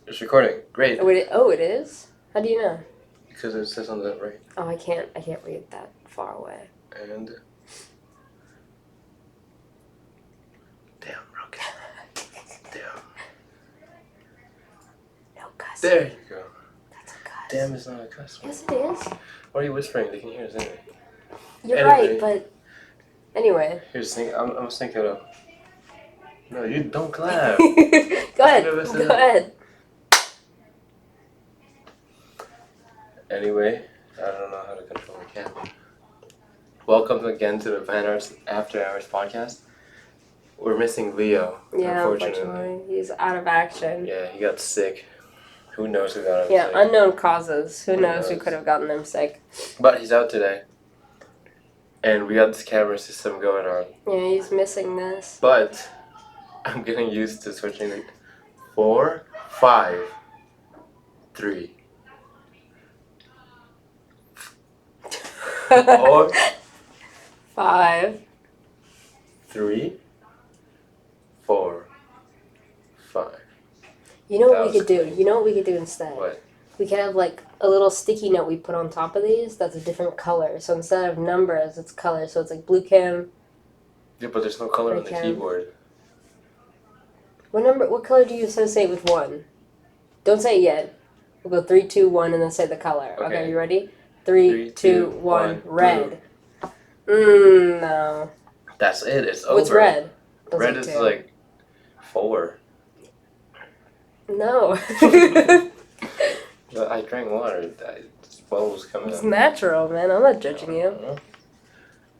It's recording. Great. Oh, it is? How do you know? Because it says on the right. Oh, I can't read that far away. And damn, Rocket. Damn. No cuss. There you go. That's a cuss. Damn is not a cuss word. Yes, it is. Why are you whispering? They can hear us anyway. You're Anyway. right, but anyway. Here's the thing. I'm syncing it up. No, you don't clap. Go ahead. Go ahead. Anyway, I don't know how to control the camera. Welcome again to the VanArts After Hours Podcast. We're missing Leo, Yeah, unfortunately. He's out of action. Yeah, he got sick. Who knows who got him Yeah, sick? unknown causes. Who knows who could have gotten him sick? But he's out today. And we got this camera system going on. Yeah, he's missing this. But I'm getting used to switching it. 4, 5, 3. 4, 5. 3, 4, 5. You know what That we was could do? You know what we could do instead? What? We could have like a little sticky note we put on top of these that's a different color. So instead of numbers, it's color. So it's like blue cam. Yeah, but there's no color on the Cam. keyboard. What color do you associate with 1? Don't say it yet. We'll go 3, 2, 1, and then say the color. Okay, you ready? 3, 2, 1, red. No. That's it. It's over. What's red? Red is like 4. No. I drank water. Bubbles coming It's up. natural, man. I'm not judging you.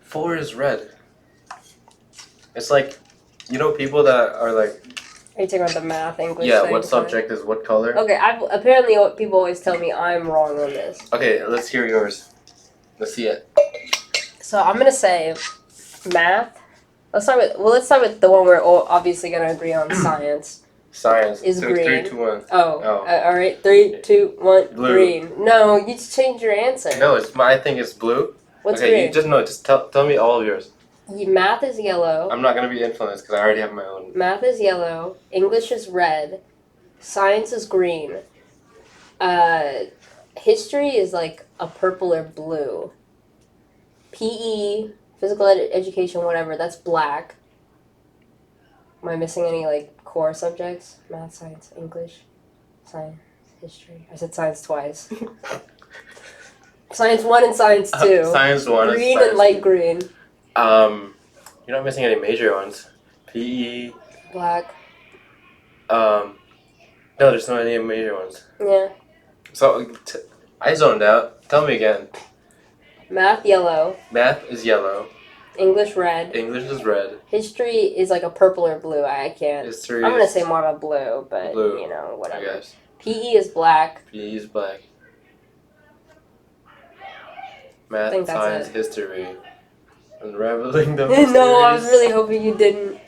4 is red. It's like, you know, people that are like, Are you talking about the math, English yeah, thing? what subject is what color? Okay, apparently people always tell me I'm wrong on this. Okay, let's hear yours. Let's see it. So I'm gonna say math. Let's start with the one we're all obviously gonna agree on. Science. Science Is green. 3, 2, 1. Oh. Oh. All right. 3, 2, 1. Blue. Green. No, you just changed your answer. No, I think it's blue. What's okay, green? just tell me all of yours. Math is yellow. I'm not gonna be influenced because I already have my own. Math is yellow. English is red. Science is green. History is like a purple or blue. PE, physical education, whatever, that's black. Am I missing any like core subjects? Math, science, English, science, history. I said science twice. Science 1 and science 2. Science 1 Green and and light green. You're not missing any major ones. PE. Black. No, there's not any major ones. Yeah. So, I zoned out. Tell me again. Math yellow. Math is yellow. English red. English is red. History is like a purple or blue. I can't. History I'm gonna is say more of a blue, but blue, you know, whatever. I guess. PE is black. PE is black. Math, think that's science, it. history. Unraveling the mysteries. No, I was really hoping you didn't.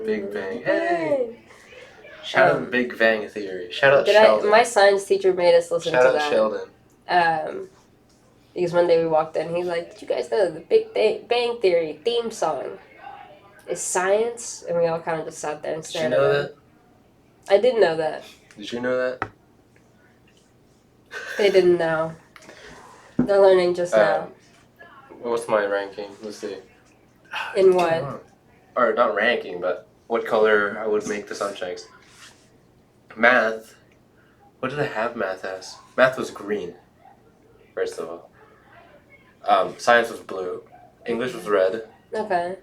Big Bang. Hey! Shout out Big Bang Theory. Shout out Sheldon. My science teacher made us listen Shout to out that. Sheldon. Because one day we walked in, he's like, "Did you guys know the Big Bang Theory theme song is science?" And we all kind of just sat there and Did you stared know at him. that? I did know that. Did you know that? They didn't know. They're learning just now. What's my ranking? Let's see. In what? Or not ranking, but what color I would make the subjects. Math. What did I have math as? Math was green. First of all. Science was blue. English was red. Okay.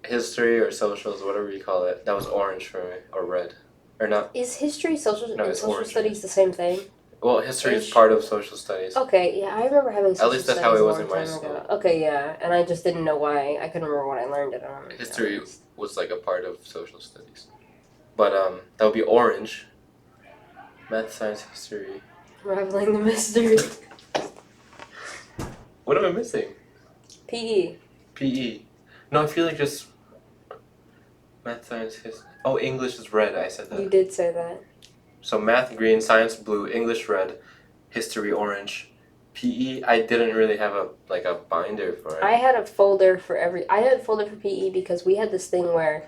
History or socials, whatever you call it, that was orange for me. Or red. Or not. Is history, social, No, and it's social orange. studies the same thing? Well, history is part of social studies. Okay, yeah, I remember having social least that's studies how it a was long in my time school. ago. Okay, yeah, and I just didn't know why. I couldn't remember what I learned it on. History was like a part of social studies. But that would be orange. Math, science, history. Unraveling the mystery. What am I missing? PE. PE. No, I feel like just math, science, history. Oh, English is red. I said that. You did say that. So math green, science blue, English red, history orange, PE. I didn't really have a binder for it. I had a folder for PE because we had this thing where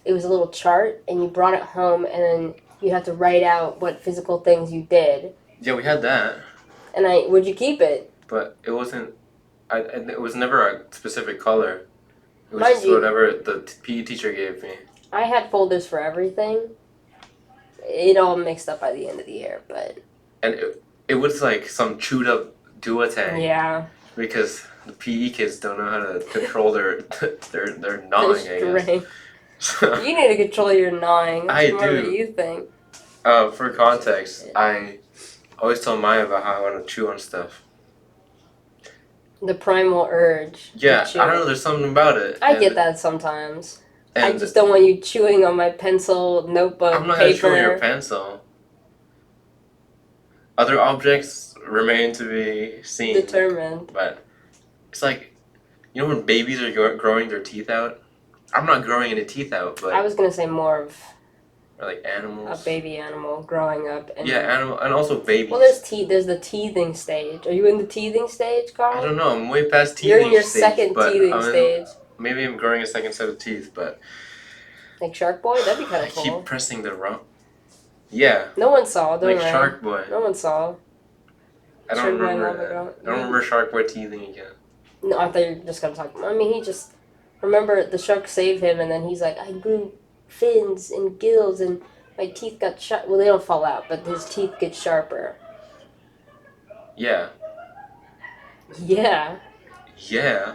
it was a little chart and you brought it home and then you had to write out what physical things you did. Yeah, we had that. And would you keep it? But it wasn't. It was never a specific color. It was Mind just you, whatever the PE teacher gave me. I had folders for everything. It all mixed up by the end of the year, but... And it was like some chewed up duotang. Yeah. Because the PE kids don't know how to control their gnawing, I guess. So, you need to control your gnawing. That's I more do. what you think. For context, I always tell Maya about how I want to chew on stuff. The primal urge. Yeah, I don't know, there's something about it. I get that sometimes. And I just don't want you chewing on my pencil, notebook, I'm not paper. going to chew on your pencil. Other objects remain to be seen. Determined. But it's like, you know when babies are growing their teeth out? I'm not growing any teeth out, but... I was going to say more of... Or like animals. A baby animal growing up. And animal, and also babies. Well, there's the teething stage. Are you in the teething stage, Carl? I don't know. I'm way past teething You're in your stage, second teething stage. Maybe I'm growing a second set of teeth, but... Like Shark Boy? That'd be kind of cool. I keep pressing the wrong... Yeah. No one saw, don't worry. Shark Boy. No one saw. I don't remember that. I don't remember Shark Boy teething again. No, I thought you were just going to talk... I mean, he just... Remember, the shark saved him, and then he's like, I grew fins and gills, and my teeth got sharp. Well, they don't fall out, but his teeth get sharper. Yeah. Yeah. Yeah.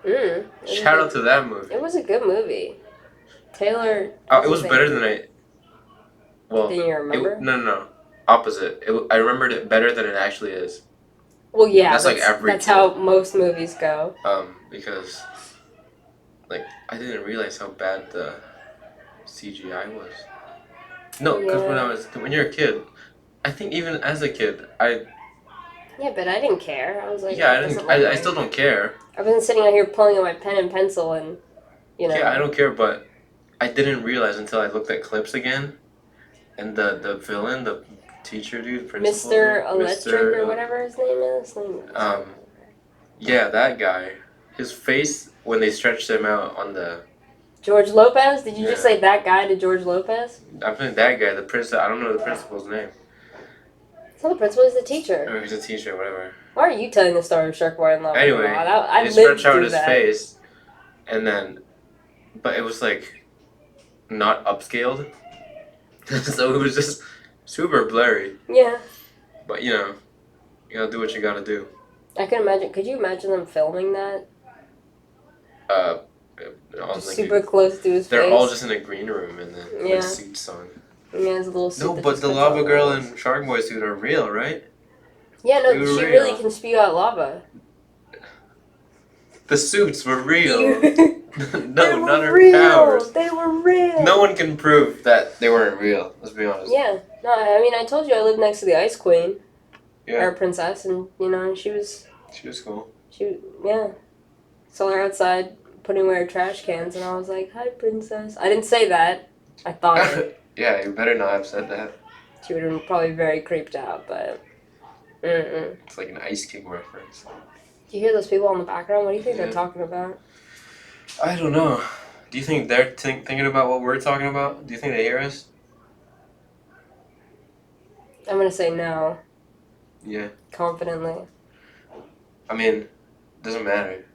Mm. Shout out to that movie. It was a good movie. Taylor... Oh, it was better than I... Well... Than you remember? No. Opposite. I remembered it better than it actually is. Well, yeah. That's like every That's how most movies go. Because... Like, I didn't realize how bad the CGI was. No, because when you're a kid, I think even as a kid, Yeah, but I didn't care. I was like... Yeah, I still don't care. I wasn't sitting out here pulling out my pen and pencil and, you know... Yeah, I don't care, but I didn't realize until I looked at clips again, and the villain, the teacher dude, principal Mr. dude, Electric or whatever his name is. Yeah, that guy. His face, when they stretched him out on the... George Lopez? Did you just say that guy to George Lopez? I'm saying that guy, the principal. I don't know the principal's name. It's not the principal, he's the teacher. Or he's a teacher, whatever. Why are you telling the story of Shark Boy and Lava? Anyway, they stretched out his face, and then... But it was, like, not upscaled. So it was just super blurry. Yeah. But, you know, you gotta do what you gotta do. I can imagine... Could you imagine them filming that? Super close to his face. They're all just in a green room and then with suits on. Yeah, his little suit. No, but the lava girl and Shark Boy suit are real, right? Yeah, no, she really can spew out lava. The suits were real. No, not her powers. They were real. No one can prove that they weren't real. Let's be honest. Yeah, no, I mean, I told you I lived next to the Ice Queen. Yeah. Or princess, and you know, she was cool. Yeah. Saw her outside putting away her trash cans, and I was like, "Hi, princess." I didn't say that. I thought it. Yeah, you better not have said that. She would have been probably very creeped out, but. It's like an Ice King reference. Do you hear those people in the background? What do you think they're talking about? I don't know. Do you think they're thinking about what we're talking about? Do you think they hear us? I'm gonna say no. Yeah. Confidently. I mean, doesn't matter.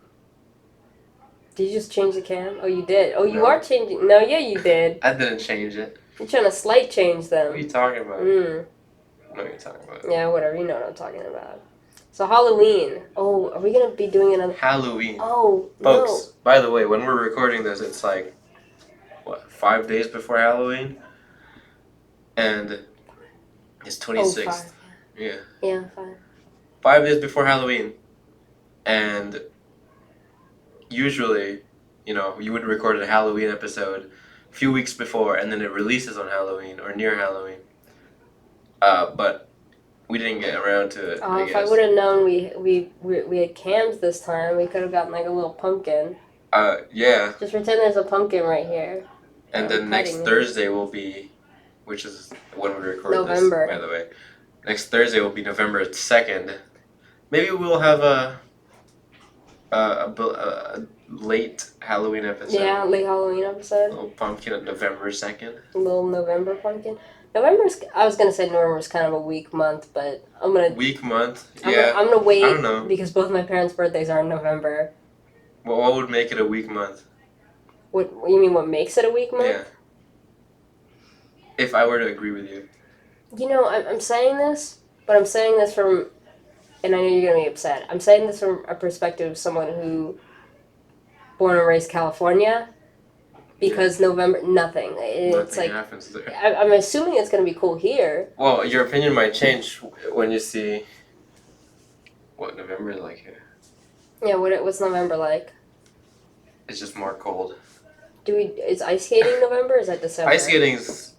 Did you just change the cam? Oh, you did. Oh, you are changing. No, yeah, you did. I didn't change it. You're trying to slight change them. What are you talking about? I know what you're talking about. Yeah, whatever. You know what I'm talking about. So Halloween. Oh, are we going to be doing another... Halloween. Oh, Folks, by the way, when we're recording this, it's like, 5 days before Halloween? And it's 26th. 5. Yeah. Yeah, 5. 5 days before Halloween. And usually, you know, you would record a Halloween episode a few weeks before, and then it releases on Halloween or near Halloween. But we didn't get around to it. If I would have known we had cams this time, we could have gotten like a little pumpkin. Yeah. Just pretend there's a pumpkin right here. And then next Thursday will be, which is when we record November. this, by the way. Next Thursday will be November 2nd. Maybe we'll have a late Halloween episode. Yeah, late Halloween episode. Little pumpkin on November 2nd. A little November pumpkin. I was gonna say November's kind of a weak month, but Weak month? I'm gonna wait I don't know. because both my parents' birthdays are in November. Well, what would make it a weak month? What you mean? What makes it a weak month? Yeah. If I were to agree with you. You know, I'm saying this, but I'm saying this from, and I know you're gonna be upset. I'm saying this from a perspective of someone who, born and raised California, because November nothing. It's Nothing like happens there. I'm assuming it's gonna be cool here. Well, your opinion might change when you see what November is like here. Yeah, what's November like? It's just more cold. Is ice skating November? Or is that December? Ice skating's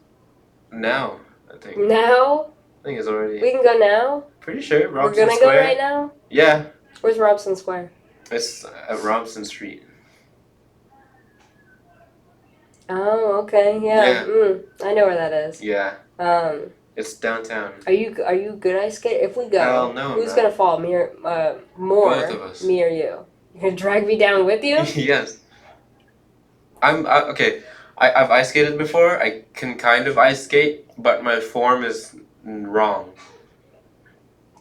now, I think. Now? I think it's already. We can go now? Pretty sure. We're Robson gonna Square. go right now? Yeah. Where's Robson Square? It's at Robson Street. Oh, okay, yeah. Yeah. I know where that is. Yeah. It's downtown. Are you good ice skater? If we go, Hell no, who's not. gonna fall? More? Both of us. Me or you? You're gonna drag me down with you? Yes. Okay. I've ice skated before. I can kind of ice skate, but my form is wrong.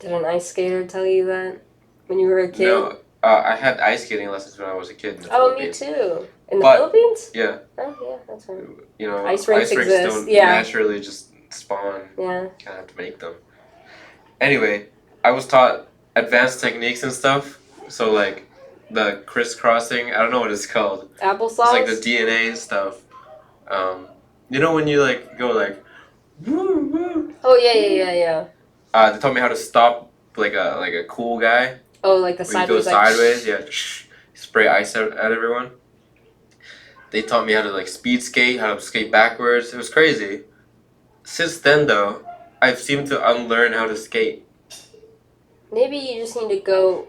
Did an ice skater tell you that when you were a kid? No. I had ice skating lessons when I was a kid in the Oh, me Philippines. too. In the But- Philippines? Yeah. Oh, yeah, that's right. You know, Ice rinks exist, don't yeah. naturally just spawn. Yeah. You kind of have to make them. Anyway, I was taught advanced techniques and stuff. So like the crisscrossing, I don't know what it's called. Applesauce? It's like the DNA and stuff. You know when you like go like, woo woo. Oh, yeah. They taught me how to stop like a cool guy. Oh, like the When you go sideways. sideways, yeah, spray ice at everyone. They taught me how to like speed skate, how to skate backwards. It was crazy. Since then, though, I've seemed to unlearn how to skate. Maybe you just need to go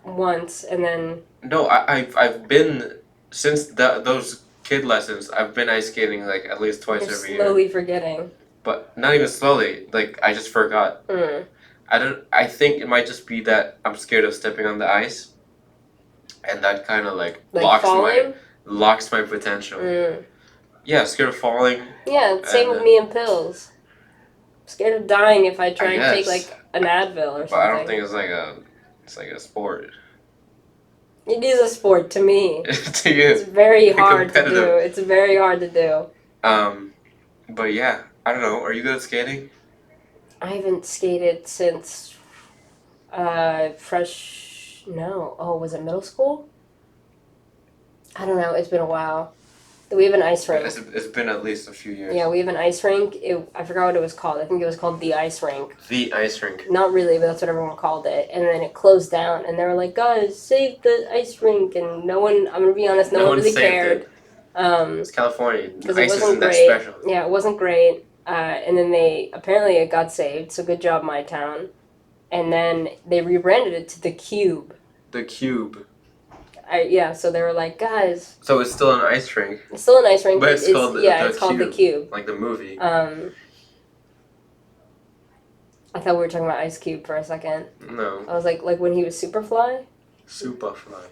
once and then... No, I've been since those kid lessons. I've been ice skating like at least twice You're every slowly year. forgetting. But not even slowly. Like I just forgot. I think it might just be that I'm scared of stepping on the ice, and that kind of like falling? locks my potential. Yeah, scared of falling. Yeah, same with me and pills. Scared of dying if I try I and take guess. like an Advil or something. But I don't think it's like a sport. It is a sport to me. To you, It's very hard to do. competitive. It's very hard to do. But yeah, I don't know. Are you good at skating? I haven't skated since no. Oh, was it middle school? I don't know. It's been a while. We have an ice rink. It's been at least a few years. Yeah, we have an ice rink. I forgot what it was called. I think it was called the ice rink. The ice rink. Not really, but that's what everyone called it. And then it closed down, and they were like, "Guys, save the ice rink!" And no one. I'm gonna be honest, no one really saved cared. it. It's California. Because Ice it isn't wasn't that great. special. Yeah, it wasn't great. And then apparently it got saved. So good job, my town. And then they rebranded it to the Cube. The Cube. So they were like, guys, So it's still an ice rink, it's still an ice rink. but it's called it's called the Cube. like the movie. I thought we were talking about Ice Cube for a second. No. I was like when he was Superfly. Superfly.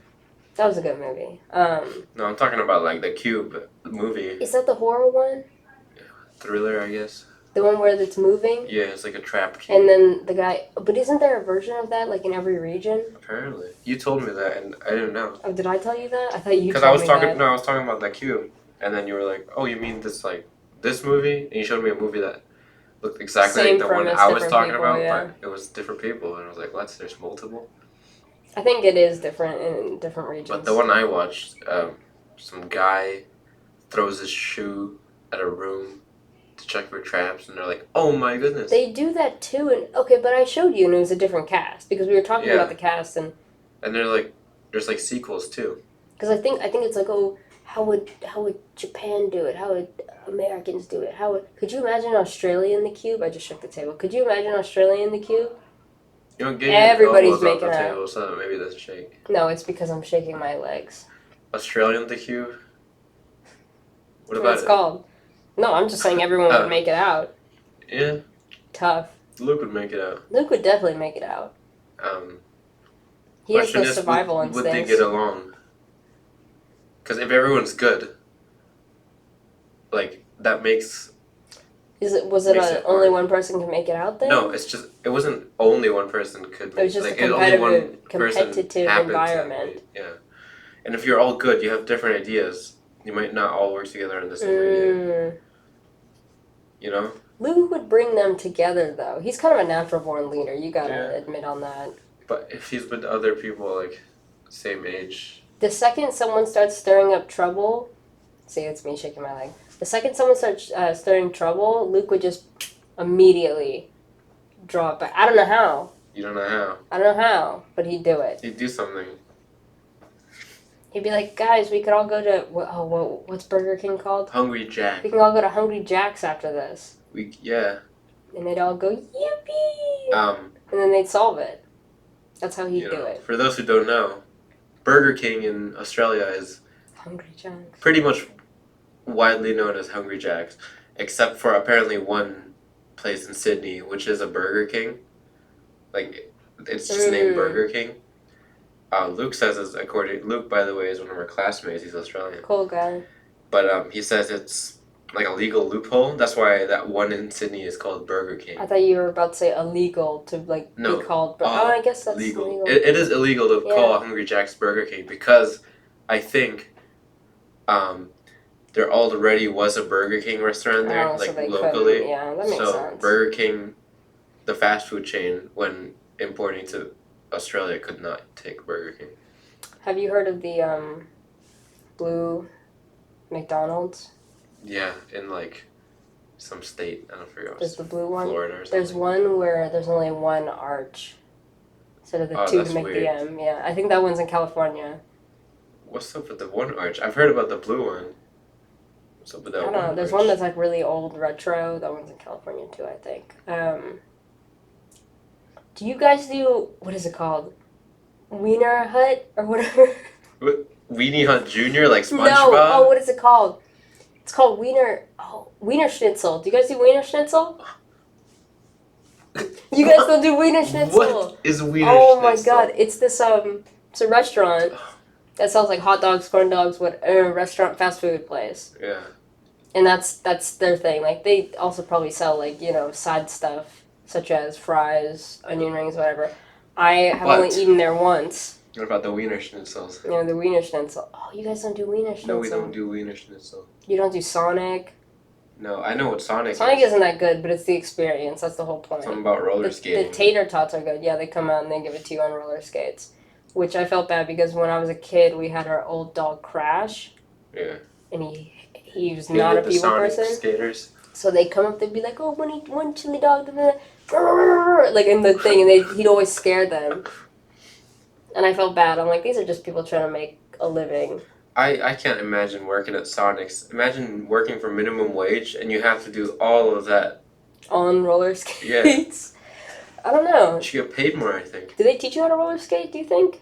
That was a good movie. No, I'm talking about like the Cube movie. Is that the horror one? Thriller, I guess. The one where it's moving? Yeah, it's like a trap cube. And then the guy... But isn't there a version of that, like, in every region? Apparently. You told me that, and I didn't know. Oh, did I tell you that? I thought you told me that. Because I was talking about that cube. And then you were like, oh, you mean this movie? And you showed me a movie that looked exactly Same like the one premise, I was different talking people, about, yeah. but it was different people. And I was like, what? There's multiple? I think it is different in different regions. But the one I watched, some guy throws his shoe at a room to check for traps, and they're like, oh my goodness. They do that too, and okay, but I showed you, and it was a different cast because we were talking Yeah. about the cast, and they're like, there's like sequels too. because I think it's like, oh, how would Japan do it? How would Americans do it? Could you imagine Australia in the Cube? I just shook the table. Could you imagine Australia in the Cube? You don't get Everybody's your elbows off making the out. table, so that maybe it doesn't shake. No, it's because I'm shaking my legs. Australian the cube. What That's about what it's it? called. No, I'm just saying everyone Oh. would make it out. Yeah, Tough. Luke would make it out. Luke would definitely make it out. He has Question the is, survival would instincts. they get along? Because if everyone's good, like, that makes... Was it only one person can make it out there? No, it's just, it wasn't only one person could make it. It was just like, a competitive environment. Yeah. And if you're all good, you have different ideas. You might not all work together on the same idea. You know? Luke would bring them together, though. He's kind of a natural-born leader. You gotta admit on that. But if he's with other people, like, same age... The second someone starts stirring up trouble... See, it's me shaking my leg. The second someone starts stirring trouble, Luke would just immediately draw it back. I don't know how. You don't know how? I don't know how, but he'd do it. He'd do something. He'd be like, guys, we could all go to... what's Burger King called? Hungry Jack. We can all go to Hungry Jack's after this. Yeah. And they'd all go, yippee! And then they'd solve it. That's how he'd do it. For those who don't know, Burger King in Australia is... Hungry Jack's. Pretty much widely known as Hungry Jack's. Except for apparently one place in Sydney, which is a Burger King. Like, it's just named Burger King. Luke says Luke, by the way, is one of our classmates. He's Australian. Cool guy. But he says it's like a legal loophole. That's why that one in Sydney is called Burger King. I thought you were about to say illegal to be called. I guess that's legal. It is illegal to call Hungry Jack's Burger King because I think there already was a Burger King restaurant there, locally. Yeah, that makes sense. Burger King, the fast food chain, when importing to Australia, could not take Burger King. Have you heard of the blue McDonald's? Yeah, in like some state. I don't forget. There's the blue one. Florida or something. There's one where there's only one arch instead of the two to make the M. Yeah, I think that one's in California. What's up with the one arch? I've heard about the blue one. What's up with that one? I don't know. There's one that's like really old retro. That one's in California too, I think. Do you guys do, what is it called? Wiener Hut or whatever? Weenie Hut Jr. like SpongeBob? No. What is it called? It's called Wiener Schnitzel. Do you guys do Wiener Schnitzel? You guys don't do Wiener Schnitzel. What is Wiener Schnitzel? Oh my god, it's this it's a restaurant that sells like hot dogs, corn dogs, restaurant fast food place. Yeah. And that's their thing. Like they also probably sell like, side stuff such as fries, onion rings, whatever. I have only eaten there once. What about the Wiener Schnitzels? The Wiener Schnitzel. Oh, you guys don't do Wiener Schnitzel? No, we don't do Wiener Schnitzel. You don't do Sonic? No, I know what Sonic is. Sonic isn't that good, but it's the experience. That's the whole point. Something about roller skating. The tater tots are good. Yeah, they come out and they give it to you on roller skates. Which I felt bad because when I was a kid, we had our old dog Crash. Yeah. And he was not a people Sonic person. Skaters. So they'd come up, they'd be like, oh, one chili dog, like in the thing, and he'd always scare them. And I felt bad. I'm like, these are just people trying to make a living. I can't imagine working at Sonic's. Imagine working for minimum wage and you have to do all of that. On roller skates? Yeah. I don't know. You should get paid more, I think. Do they teach you how to roller skate, do you think?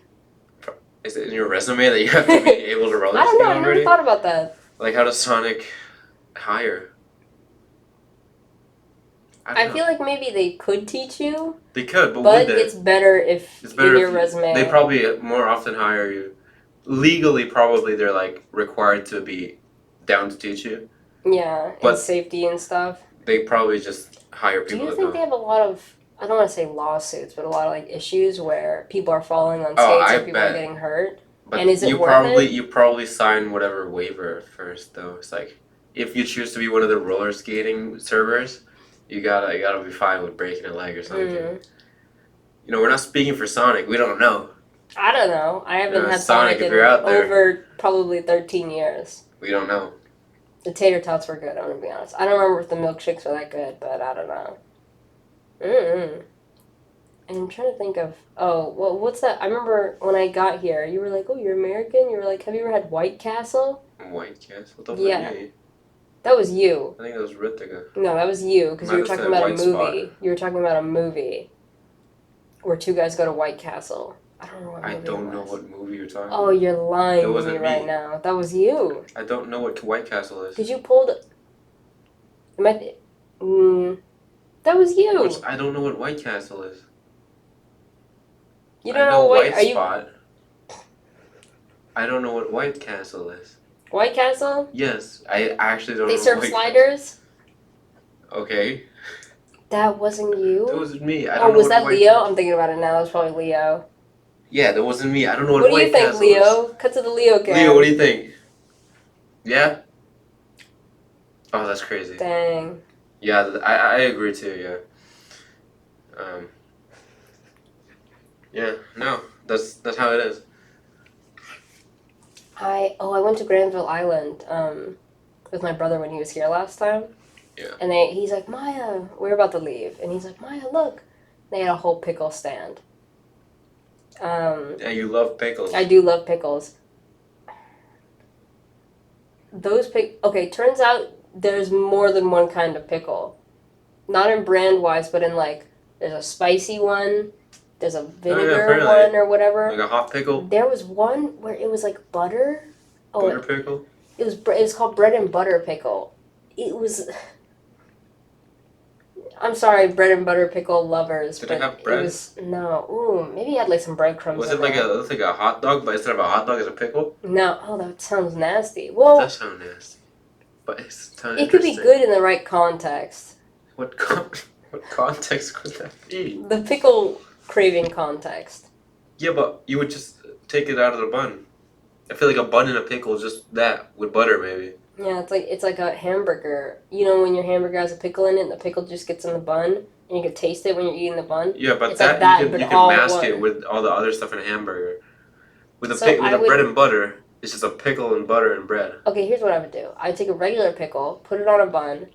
Is it in your resume that you have to be able to roller skate? I don't know, I already? never thought about that. Like, how does Sonic hire? I feel like maybe they could teach you. They could, but would they? It's better if in your resume. They probably more often hire you. Legally, probably they're like required to be down to teach you. Yeah, and safety and stuff. They probably just hire people. Do you think they have a lot of, I don't want to say lawsuits, but a lot of like issues where people are falling on skates or people are getting hurt? But and is it worth it? You probably sign whatever waiver first, though. It's like if you choose to be one of the roller skating servers, you gotta be fine with breaking a leg or something. You know, we're not speaking for Sonic. We don't know. I don't know. I haven't had Sonic in over probably 13 years. We don't know. The tater tots were good, I'm going to be honest. I don't remember if the milkshakes were that good, but I don't know. And I'm trying to think of, what's that? I remember when I got here, you were like, oh, you're American? You were like, have you ever had White Castle? White Castle? What the That was you. I think that was Ritika. No, that was you, because you were talking about a movie. You were talking about a movie where two guys go to White Castle. I don't know what movie I don't know what movie you're talking about. Oh, you're lying to me right now. That was you. I don't know what White Castle is. Because you pulled... That was you. I don't know what White Castle is. You don't know what White Spot. I don't know what White Castle is. White Castle? Yes, I actually don't They know. serve White sliders? Castle. Okay, That wasn't you? that wasn't me. I Oh, don't know was what that White Leo? Castle. I'm thinking about it now. That was probably Leo. Yeah, that wasn't me. I don't know What what do you White think, Castle is. Leo? Cut to the Leo cam. Leo, what do you think? Yeah. Oh, that's crazy. Dang. Yeah, I agree too. Yeah. Yeah. No, that's how it is. I went to Granville Island with my brother when he was here last time. Yeah. And he's like, Maya, we're about to leave, and he's like, Maya, look. They had a whole pickle stand. Yeah, you love pickles. I do love pickles. Okay, turns out there's more than one kind of pickle. Not in brand wise, but in like, there's a spicy one, there's a vinegar one or whatever. Like a hot pickle. There was one where it was like butter. Butter pickle. It was called bread and butter pickle. It was. I'm sorry, bread and butter pickle lovers. Did it have bread? No. Ooh, maybe it had like some breadcrumbs. Was it like a hot dog, but instead of a hot dog, it's a pickle? No. Oh, that sounds nasty. Well, It does sound nasty, but it sounds it could be good in the right context. What context could that be? The pickle craving context. Yeah, but you would just take it out of the bun. I feel like a bun and a pickle is just that with butter, maybe. Yeah, it's like a hamburger. You know when your hamburger has a pickle in it and the pickle just gets in the bun and you can taste it when you're eating the bun? Yeah, but it's that, like that you but can all mask one. it with all the other stuff in a hamburger. With So a bread and butter, it's just a pickle and butter and bread. Okay, here's what I would do. I'd take a regular pickle, put it on a bun,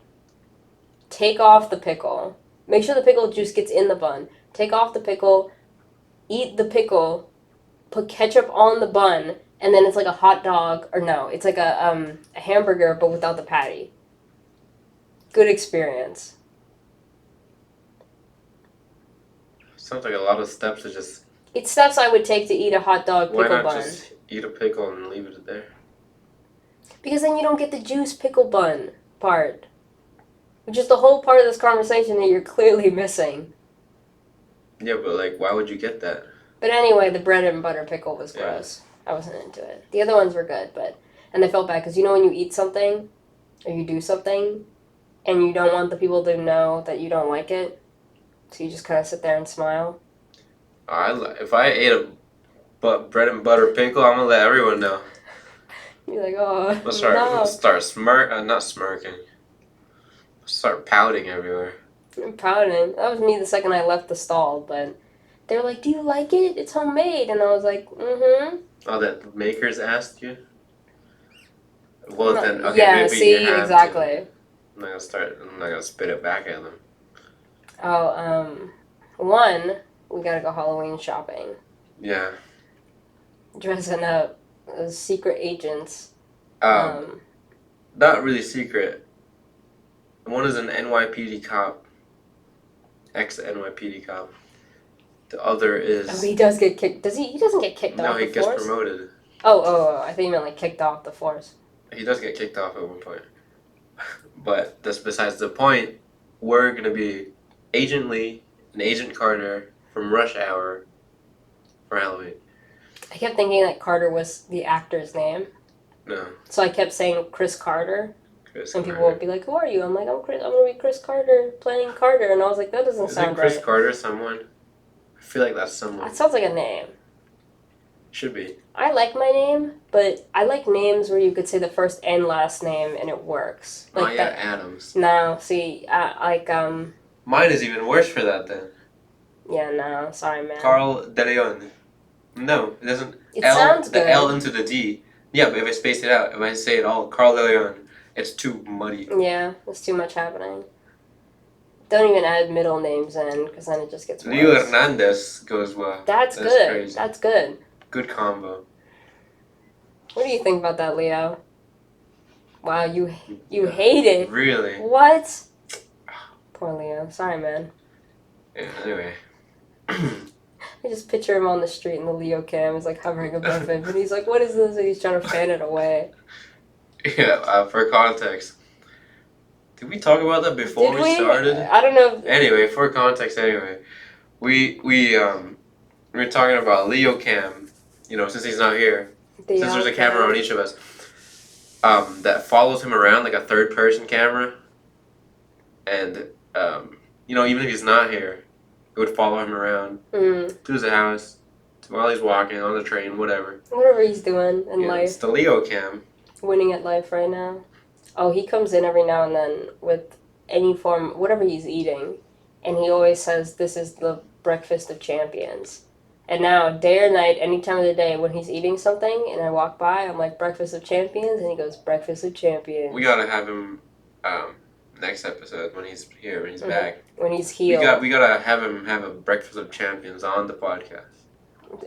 take off the pickle, make sure the pickle juice gets in the bun, take off the pickle, eat the pickle, put ketchup on the bun, and then it's like a hot dog, or no, it's like a hamburger but without the patty. Good experience. Sounds like a lot of steps to just... It's steps I would take to eat a hot dog pickle bun. Why not just eat a pickle and leave it there? Because then you don't get the juice pickle bun part. Which is the whole part of this conversation that you're clearly missing. Yeah, but like, why would you get that? But anyway, the bread and butter pickle was gross. I wasn't into it. The other ones were good, and I felt bad because you know when you eat something or you do something and you don't want the people to know that you don't like it, so you just kind of sit there and smile. If I ate a bread and butter pickle, I'm gonna let everyone know. You're like, oh, I'm gonna start not smirking. Start pouting everywhere. I'm pouting. That was me the second I left the stall, but they were like, do you like it? It's homemade. And I was like, mm-hmm. Oh, that makers asked you? Well, then, okay, yeah, maybe see, you have exactly. to. I'm not gonna spit it back at them. Oh, one, we gotta go Halloween shopping. Yeah. Dressing up as secret agents. Not really secret. One is an NYPD cop. Ex-NYPD cop. The other is... Oh, he does get kicked. He doesn't get kicked off the force? No, he gets promoted. Oh, I think you meant like kicked off the force. He does get kicked off at one point. But that's besides the point. We're going to be Agent Lee and Agent Carter from Rush Hour for Halloween. I kept thinking that Carter was the actor's name. No. So I kept saying Chris Carter. Chris and Carter. People would be like, who are you? I'm like, I'm going to be Chris Carter playing Carter. And I was like, that doesn't sound right. Chris Carter someone? I feel like that's someone. That sounds like a name. Should be. I like my name, but I like names where you could say the first and last name and it works. Like Mya Adams. No, see, Mine is even worse for that then. Yeah, no, sorry, man. Carl De Leon. No, it doesn't. It sounds good. The L into the D. Yeah, but if I space it out, if I say it all, Carl De Leon, it's too muddy. Yeah, there's too much happening. Don't even add middle names in, because then it just gets worse. Leo Hernandez goes well. That's good. Crazy. That's good. Good combo. What do you think about that, Leo? Wow, you hate it. Really? What? Poor Leo. Sorry, man. Yeah, anyway. I just picture him on the street and the Leo cam is like hovering above him, and he's like, what is this? And he's trying to fan it away. Yeah, for context. Did we talk about that before we started? I don't know. Anyway, for context, we were talking about Leo cam. You know, since he's not here, since there's a camera on each of us, that follows him around like a third-person camera, and even if he's not here, it would follow him around to his house while he's walking on the train, whatever. Whatever he's doing in life. It's the Leo cam. Winning at life right now. Oh, he comes in every now and then with any form, whatever he's eating, and he always says, "This is the breakfast of champions." And now, day or night, any time of the day, when he's eating something and I walk by, I'm like, "Breakfast of champions," and he goes, "Breakfast of champions." We gotta have him next episode when he's here, when he's back. When he's healed. We gotta have him have a breakfast of champions on the podcast.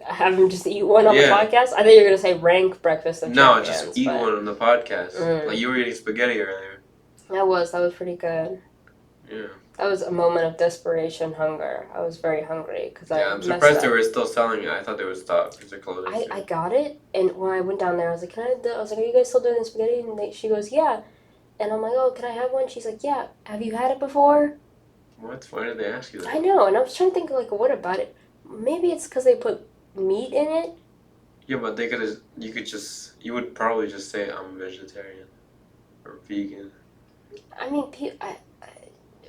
Have him just eat one on the podcast? I thought you were gonna say rank breakfast of champions. No, just eat one on the podcast. Like you were eating spaghetti earlier. That was pretty good. Yeah. That was a moment of desperation, hunger. I was very hungry because I'm surprised they were still selling it. I thought they would stop because they're closing. I got it, and when I went down there, I was like, are you guys still doing the spaghetti? And she goes, yeah. And I'm like, oh, can I have one? She's like, yeah. Have you had it before? What? Why did they ask you that? I know, and I was trying to think, like, what about it? Maybe it's because they put meat in it? Yeah, but you would probably just say, I'm vegetarian or vegan. I mean,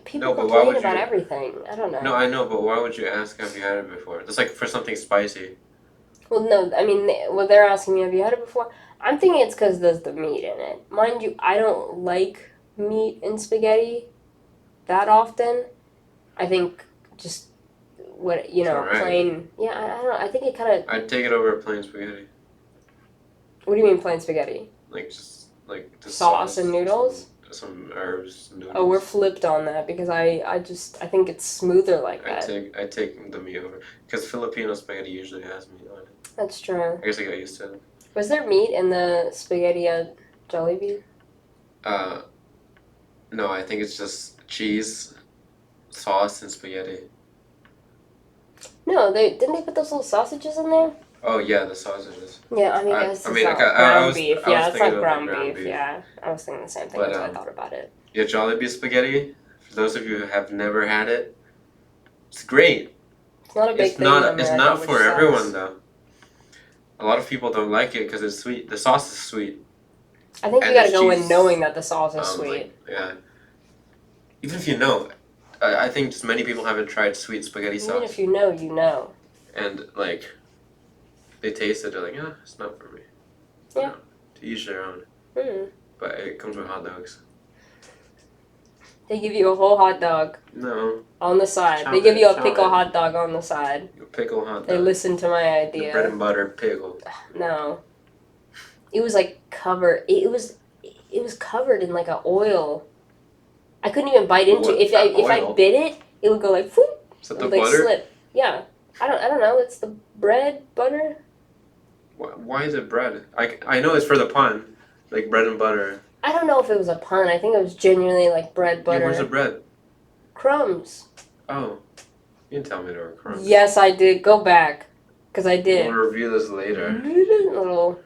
people complain about everything. I don't know. No, I know, but why would you ask, have you had it before? That's like for something spicy. Well, no, I mean, they're asking me, have you had it before? I'm thinking it's because there's the meat in it. Mind you, I don't like meat in spaghetti that often. I think just, plain... Yeah, I don't know. I think it kind of... I'd take it over plain spaghetti. What do you mean plain spaghetti? Like, just, like... The sauce and noodles? Some herbs, noodles. Oh, we're flipped on that because I think it's smoother like that. I take the meat over. Because Filipino spaghetti usually has meat on it. That's true. I guess I got used to it. Was there meat in the spaghetti at Jollibee? No, I think it's just cheese, sauce, and spaghetti. No, didn't they put those little sausages in there? Oh yeah, the sausages. Yeah, I mean, it's not ground beef. Yeah, it's not ground beef. Yeah, I was thinking the same thing until I thought about it. Yeah, Jollibee spaghetti. For those of you who have never had it, it's great. It's not a big thing. It's not for everyone though. A lot of people don't like it because it's sweet. The sauce is sweet. I think you gotta go in knowing that the sauce is sweet. Yeah. Even if you know, I think just many people haven't tried sweet spaghetti sauce. Even if you know, you know. And like, they taste it, they're like, it's not for me. Yeah. To each their own. But it comes with hot dogs. They give you a whole hot dog. No. On the side. They give you a pickle hot dog on the side. A pickle hot dog. They listened to my idea. The bread and butter pickle. No. It was like covered. It was covered in like an oil. I couldn't even bite into it. If I bit it, it would go like whoop. Is that the butter? Slip. Yeah. I don't know. It's the bread butter. Why is it bread? I know it's for the pun, like bread and butter. I don't know if it was a pun. I think it was genuinely like bread butter. Yeah, where's the bread? Crumbs. Oh, you didn't tell me there were crumbs. Yes, I did. Go back, because I did. We'll review this later. A little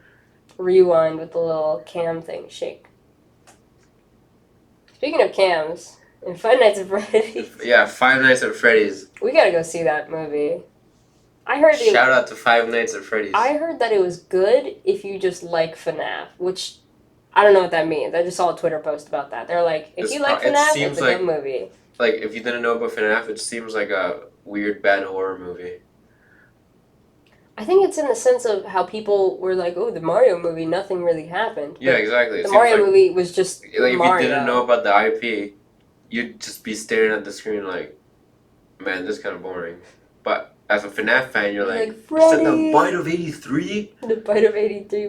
rewind with the little cam thing. Shake. Speaking of cams, in Five Nights at Freddy's. Yeah, Five Nights at Freddy's. We gotta go see that movie. I heard. Shout out to Five Nights at Freddy's. I heard that it was good if you just like FNAF, which I don't know what that means. I just saw a Twitter post about that. They're like, if you like FNAF, it's a good movie. Like, if you didn't know about FNAF, it seems like a weird, bad horror movie. I think it's in the sense of how people were like, oh, the Mario movie, nothing really happened. Yeah, exactly. The Mario movie was just like, Mario. If you didn't know about the IP, you'd just be staring at the screen like, man, this is kind of boring. But as a FNAF fan, you're like is that the Bite of 83? The Bite of 83,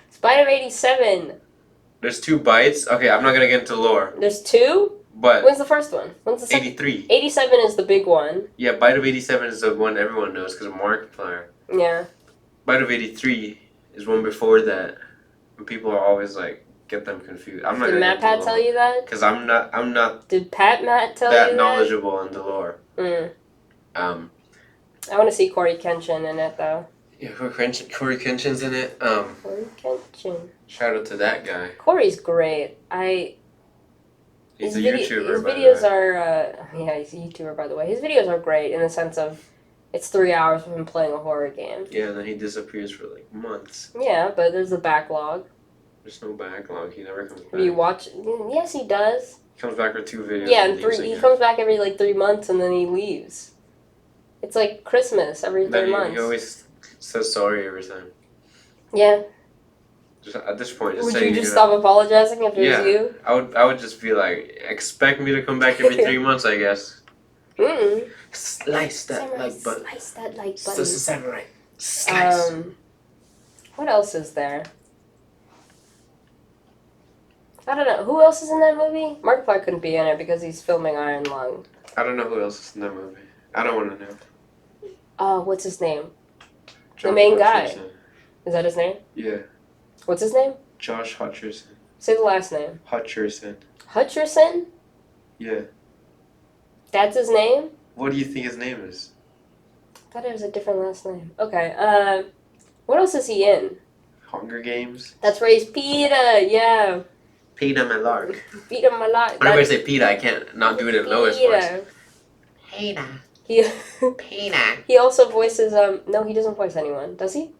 it's Bite of 87. There's 2 bites? Okay, I'm not going to get into lore. There's 2? But when's the first one? When's the second? 83. 87 is the big one. Yeah, Bite of 87 is the one everyone knows because of Markiplier. Yeah. Bite of 83 is one before that. And people are always like, get them confused. I'm not. Did Matt Pat tell you that? Because I'm not. Did Matt tell you that? That knowledgeable in the lore. I want to see Corey Kenshin in it though. Yeah, Corey Kenshin's in it. Corey Kenshin. Shout out to that guy. Corey's great. He's a YouTuber. His videos are, he's a YouTuber, by the way. His videos are great in the sense of it's 3 hours of him playing a horror game. Yeah, and then he disappears for like months. Yeah, but there's a backlog. There's no backlog. He never comes back. Have you watched? Yes, he does. He comes back for 2 videos. Yeah, and he comes back every like 3 months and then he leaves. It's like Christmas every 3 months. He always says sorry every time. Yeah. Just at this point, would you just stop apologizing if it was you? I would just be like, expect me to come back every 3 months, I guess. Slice that like button. Slice that like button. Samurai. Slice. What else is there? I don't know. Who else is in that movie? Markiplier couldn't be in it because he's filming Iron Lung. I don't know who else is in that movie. I don't want to know. What's his name? The main guy. Is that his name? Yeah. What's his name? Josh Hutcherson. Say the last name. Hutcherson. Hutcherson? Yeah. That's his name? What do you think his name is? I thought it was a different last name. Okay. What else is he in? Hunger Games. That's where he's PETA. Yeah. PETA Malark. PETA Malark. Whenever I say PETA, I can't not do it in Lois voice. PETA. PETA. He also voices. No, he doesn't voice anyone. Does he?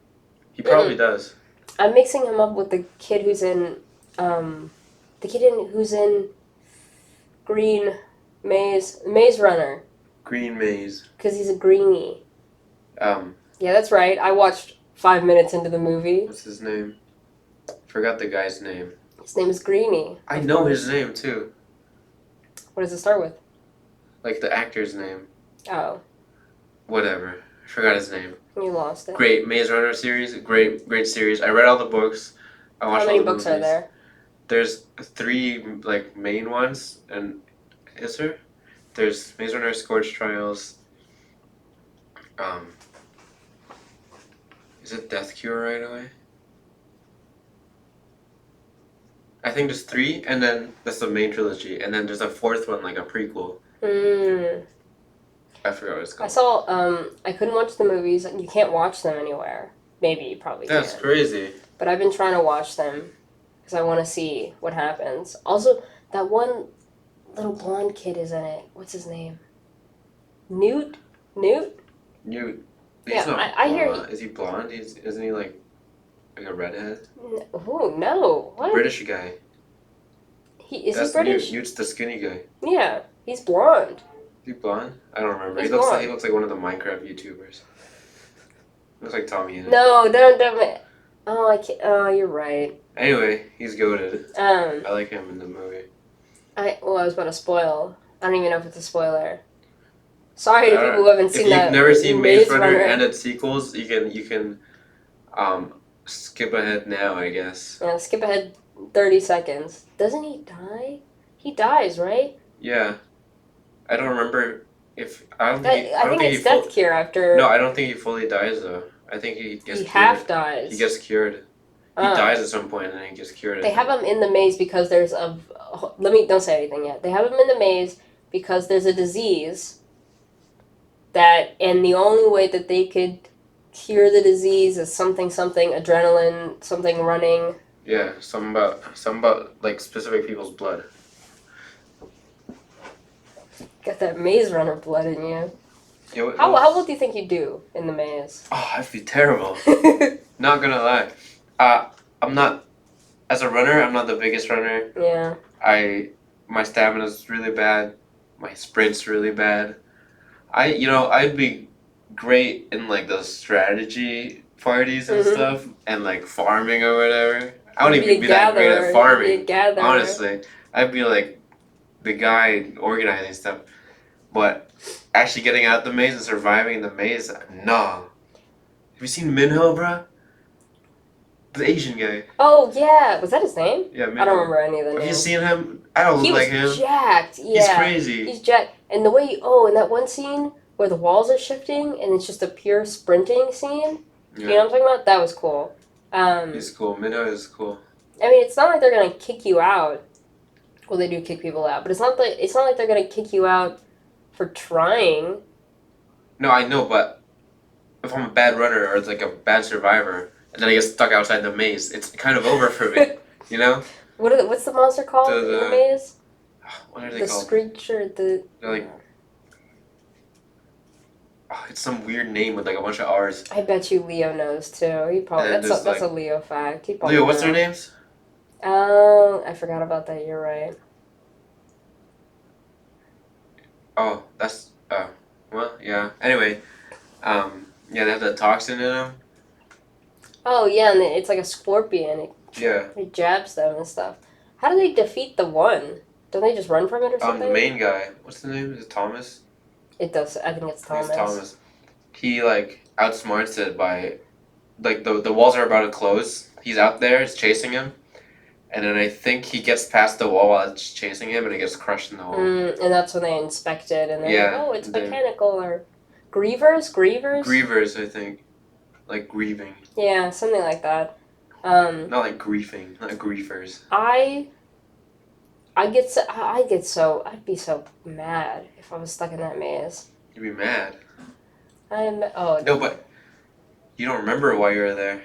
He probably does. I'm mixing him up with the kid who's in. Who's in Green Maze Runner. Green Maze. Because he's a greenie. Yeah, that's right. I watched 5 minutes into the movie. What's his name? Forgot the guy's name. His name is Greenie. I know his name too. What does it start with? Like the actor's name. Oh. Whatever. I forgot his name. You lost it. Great Maze Runner series. Great series. I read all the books. I watched How many all the books movies. are there? There's 3 like main ones, and is there? There's Maze Runner, Scorch Trials. Is it Death Cure right away? I think there's 3, and then that's the main trilogy, and then there's a 4th one, like a prequel. I forgot what it's called. I saw, I couldn't watch the movies. You can't watch them anywhere. Maybe you probably can. That's crazy. But I've been trying to watch them because I want to see what happens. Also, that one little blonde kid is in it. What's his name? Newt? Newt. Yeah, I hear. Is he blonde? Isn't he like a redhead? Oh no! What? British guy. Is he British? Newt's the skinny guy. Yeah, he's blonde. Is he blonde? I don't remember. He's He looks blonde. like one of the Minecraft YouTubers. Looks like Tommy in it. No, don't. Oh, I can't. Oh, you're right. Anyway, he's goated. I like him in the movie. I was about to spoil. I don't even know if it's a spoiler. Sorry to people who haven't seen that. If you've never seen Maze Runner and its sequels, you can skip ahead now, I guess. Yeah, skip ahead 30 seconds. Doesn't he die? He dies, right? Yeah. I don't remember if I think it's Death Cure after. No, I don't think he fully dies though. I think he gets cured. He half dies. He gets cured. He dies at some point and then he gets cured. They have him in the maze because there's a. Don't say anything yet. They have him in the maze because there's a disease. And the only way that they could cure the disease is something adrenaline, something running. Yeah, something about like specific people's blood. Got that Maze Runner blood in you. Yeah, how well do you think you do in the maze? Oh, I'd be terrible. Not gonna lie. I'm not, as a runner, I'm not the biggest runner. Yeah. My stamina's really bad. My sprint's really bad. I'd be great in like the strategy parties and stuff, and like farming or whatever. I wouldn't even be that great at farming. Honestly, I'd be like the guy organizing stuff, but actually getting out the maze and surviving in the maze, nah. Have you seen Minho, bruh? The Asian guy. Oh yeah, was that his name? Yeah, Minho. I don't remember any of the names. Have you seen him? I don't look like him. He was jacked. Yeah. He's crazy. He's jacked, and the way in that one scene where the walls are shifting and it's just a pure sprinting scene. Yeah. You know what I'm talking about? That was cool. He's cool. Minho is cool. I mean, it's not like they're gonna kick you out. Well, they do kick people out, but it's not like they're gonna kick you out for trying. No, I know, but if I'm a bad runner or it's like a bad survivor, and then I get stuck outside the maze, it's kind of over for me. You know? What's the monster called in the maze? What are they called? The Screecher. They're like. It's some weird name with like a bunch of R's. I bet you Leo knows too. He probably that's a Leo fact. He probably Leo, what's their names? Oh, I forgot about that. You're right. Oh, that's well, yeah. Anyway, yeah, they have that toxin in them. Oh yeah, and it's like a scorpion. Yeah. It jabs them and stuff. How do they defeat the one? Don't they just run from it or The something? main guy, what's the name? Is it Thomas? It does. I think it's I think Thomas. it's Thomas. He like outsmarts it by like the walls are about to close. He's out there, it's chasing him, and then I think he gets past the wall while it's chasing him, and he gets crushed in the wall. And that's when they inspect it, and they're like, Yeah, "Oh, it's mechanical or grievers." Grievers, I think, like grieving. Yeah, something like that. Not like griefing, not griefers. I'd be so mad if I was stuck in that maze. You'd be mad. Oh. No, but you don't remember why you were there.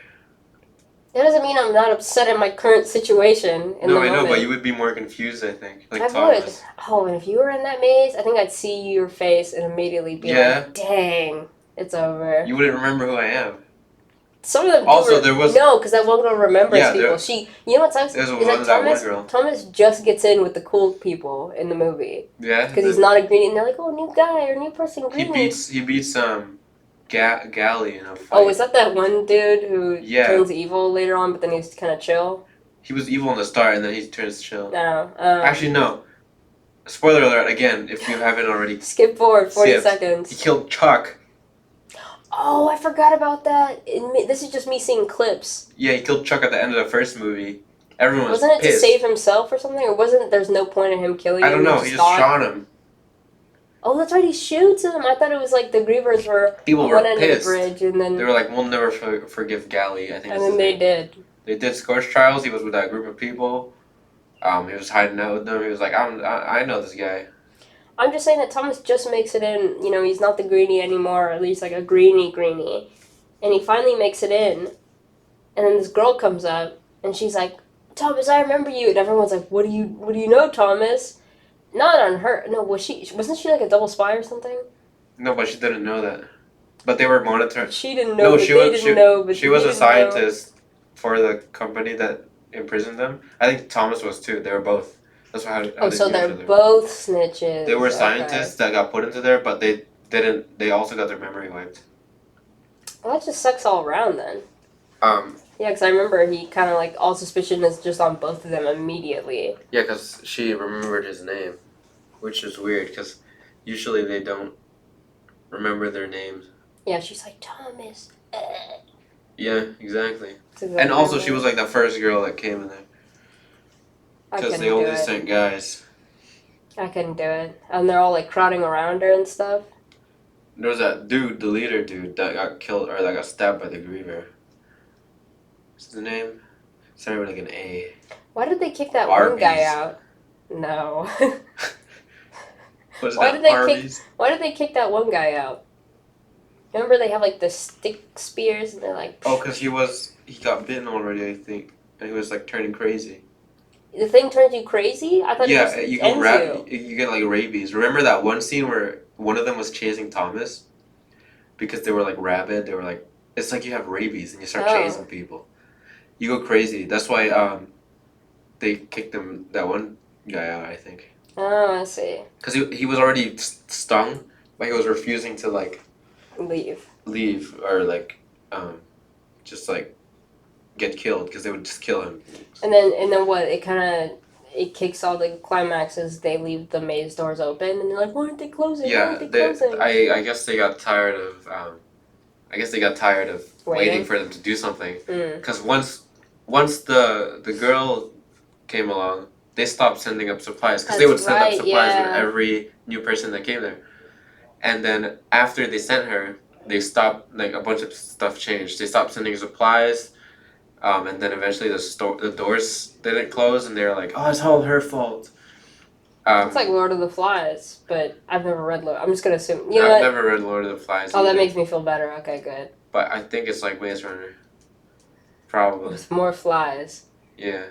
That doesn't mean I'm not upset at my current situation in the moment. No, I know, but you would be more confused, I think. Like I Thomas. would. Oh, and if you were in that maze, I think I'd see your face and immediately be like, dang, it's over. You wouldn't remember who I am. Some of them there was... No, because that one girl remembers people. You know what sucks? There's that one girl. Thomas just gets in with the cool people in the movie. Yeah? Because he's not a greenie, and they're like, oh, new guy or new person, greenie. He beats Galley in a fight. Oh, is that one dude who turns evil later on, but then he's kind of chill? He was evil in the start, and then he turns chill. No. Actually, no. Spoiler alert, again, if you haven't already... Skip forward 40 seconds. He killed Chuck. Oh, I forgot about that. This is just me seeing clips. Yeah, he killed Chuck at the end of the first movie. Everyone was Wasn't it pissed. to save himself or something? Or there's no point in him killing him? I don't know, he just shot him. Oh, that's right, he shoots him. I thought it was like the Grievers were People were one end pissed. of the bridge, and then... They were like, we'll never forgive Galley, I think. And then they did. They did Scorch Trials, he was with that group of people. He was hiding out with them, he was like, I know this guy. I'm just saying that Thomas just makes it in. You know, he's not the greenie anymore, or at least like a greenie. And he finally makes it in. And then this girl comes up, and she's like, Thomas, I remember you. And everyone's like, what do you know, Thomas? Not on her. No, wasn't she like a double spy or something? No, but she didn't know that. But they were monitoring. She didn't know, she was a scientist for the company that imprisoned them. I think Thomas was too. They were both. That's how so they're both snitches. They were scientists that got put into there, but they didn't. They also got their memory wiped. Well, that just sucks all around then. Yeah, because I remember he kind of like all suspicion is just on both of them immediately. Yeah, because she remembered his name, which is weird because usually they don't remember their names. Yeah, she's like Thomas. Yeah, exactly. And also, she was like the first girl that came in there. Because they only sent guys. I couldn't do it. And they're all like crowding around her and stuff. There was that dude, the leader dude, that got killed or that got stabbed by the Griever. What's the name? Started with like an A. Why did they kick that one guy out? No. Why did they kick that one guy out? Remember they have like the stick spears and they're like... Oh, because he got bitten already, I think. And he was like turning crazy. The thing turns you crazy? I thought you get like rabies. Remember that one scene where one of them was chasing Thomas? Because they were like rabid. They were like, it's like you have rabies and you start chasing people. You go crazy. That's why they kicked that one guy out, I think. Oh, I see. Because he was already stung, but he was refusing to like... Leave or like just like get killed because they would just kill him. And then what? It kicks all the climaxes. They leave the maze doors open and they're like, why aren't they closing? Yeah, I guess they got tired of waiting for them to do something. Because once the girl came along, they stopped sending up supplies because they would send up supplies with every new person that came there. And then after they sent her, they stopped, like, a bunch of stuff changed. They stopped sending supplies, and then eventually the doors didn't close, and they were like, oh, it's all her fault. It's like Lord of the Flies, but I've never read I'm just going to assume. I've never read Lord of the Flies either. That makes me feel better. Okay, good. But I think it's like Maze Runner. Probably. With more flies. Yeah.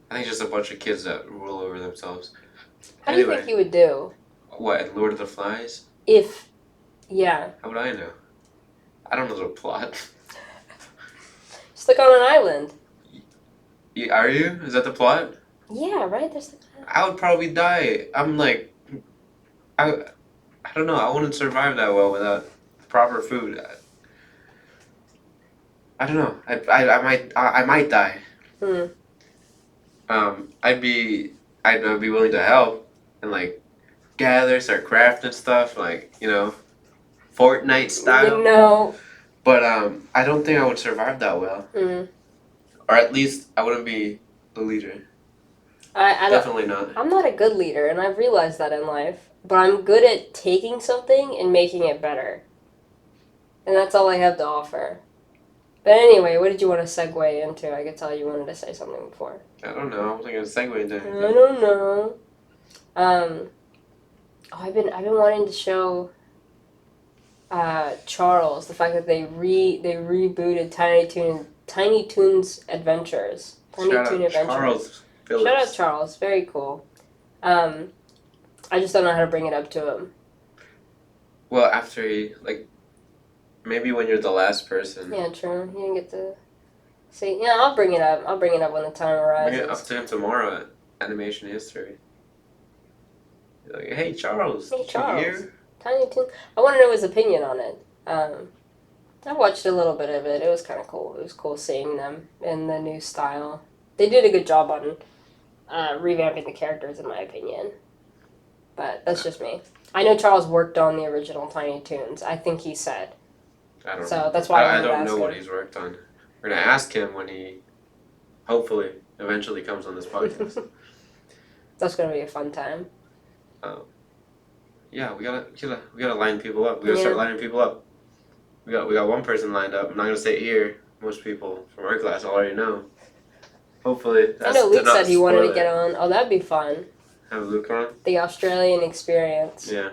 I think just a bunch of kids that rule over themselves. How do you think you would do? What, Lord of the Flies? Yeah. How would I know? I don't know the plot. Just like on an island. Are you? Is that the plot? Yeah, right? There's the... I would probably die. I'm like, I don't know. I wouldn't survive that well without proper food. I don't know. I might die. Hmm. I'd be willing to help and like gather, start crafting stuff, like Fortnite style. No. But I don't think I would survive that well, Hmm. or at least I wouldn't be the leader. I don't... Definitely not. I'm not a good leader, and I've realized that in life. But I'm good at taking something and making it better. And that's all I have to offer. But anyway, what did you want to segue into? I could tell you wanted to say something before. I don't know. I wasn't gonna segue into anything. I don't know. I've been wanting to show Charles the fact that they rebooted Tiny Toons Adventures. Shout out Charles Phillips. Shout out Charles, very cool. I just don't know how to bring it up to him. Well, after maybe when you're the last person. Yeah, true. He didn't get to see. Yeah, I'll bring it up. I'll bring it up when the time arises. Bring it up to him tomorrow at Animation History. You're like, hey Charles. Hey, Charles. You here? Tiny Toon. I want to know his opinion on it. I watched a little bit of it. It was kind of cool. It was cool seeing them in the new style. They did a good job on revamping the characters, in my opinion. But that's just me. I know Charles worked on the original Tiny Toons. I think he said. I don't So know. that's why I I don't know him. what he's worked on. We're gonna ask him when he, hopefully, eventually comes on this podcast. That's gonna be a fun time. Yeah, we gotta line people up. We gotta start lining people up. We got one person lined up. I'm not gonna say it here. Most people from our class already know. Hopefully, I know Luke said he wanted to get on. Oh, that'd be fun. Have Luke on? The Australian experience. Yeah.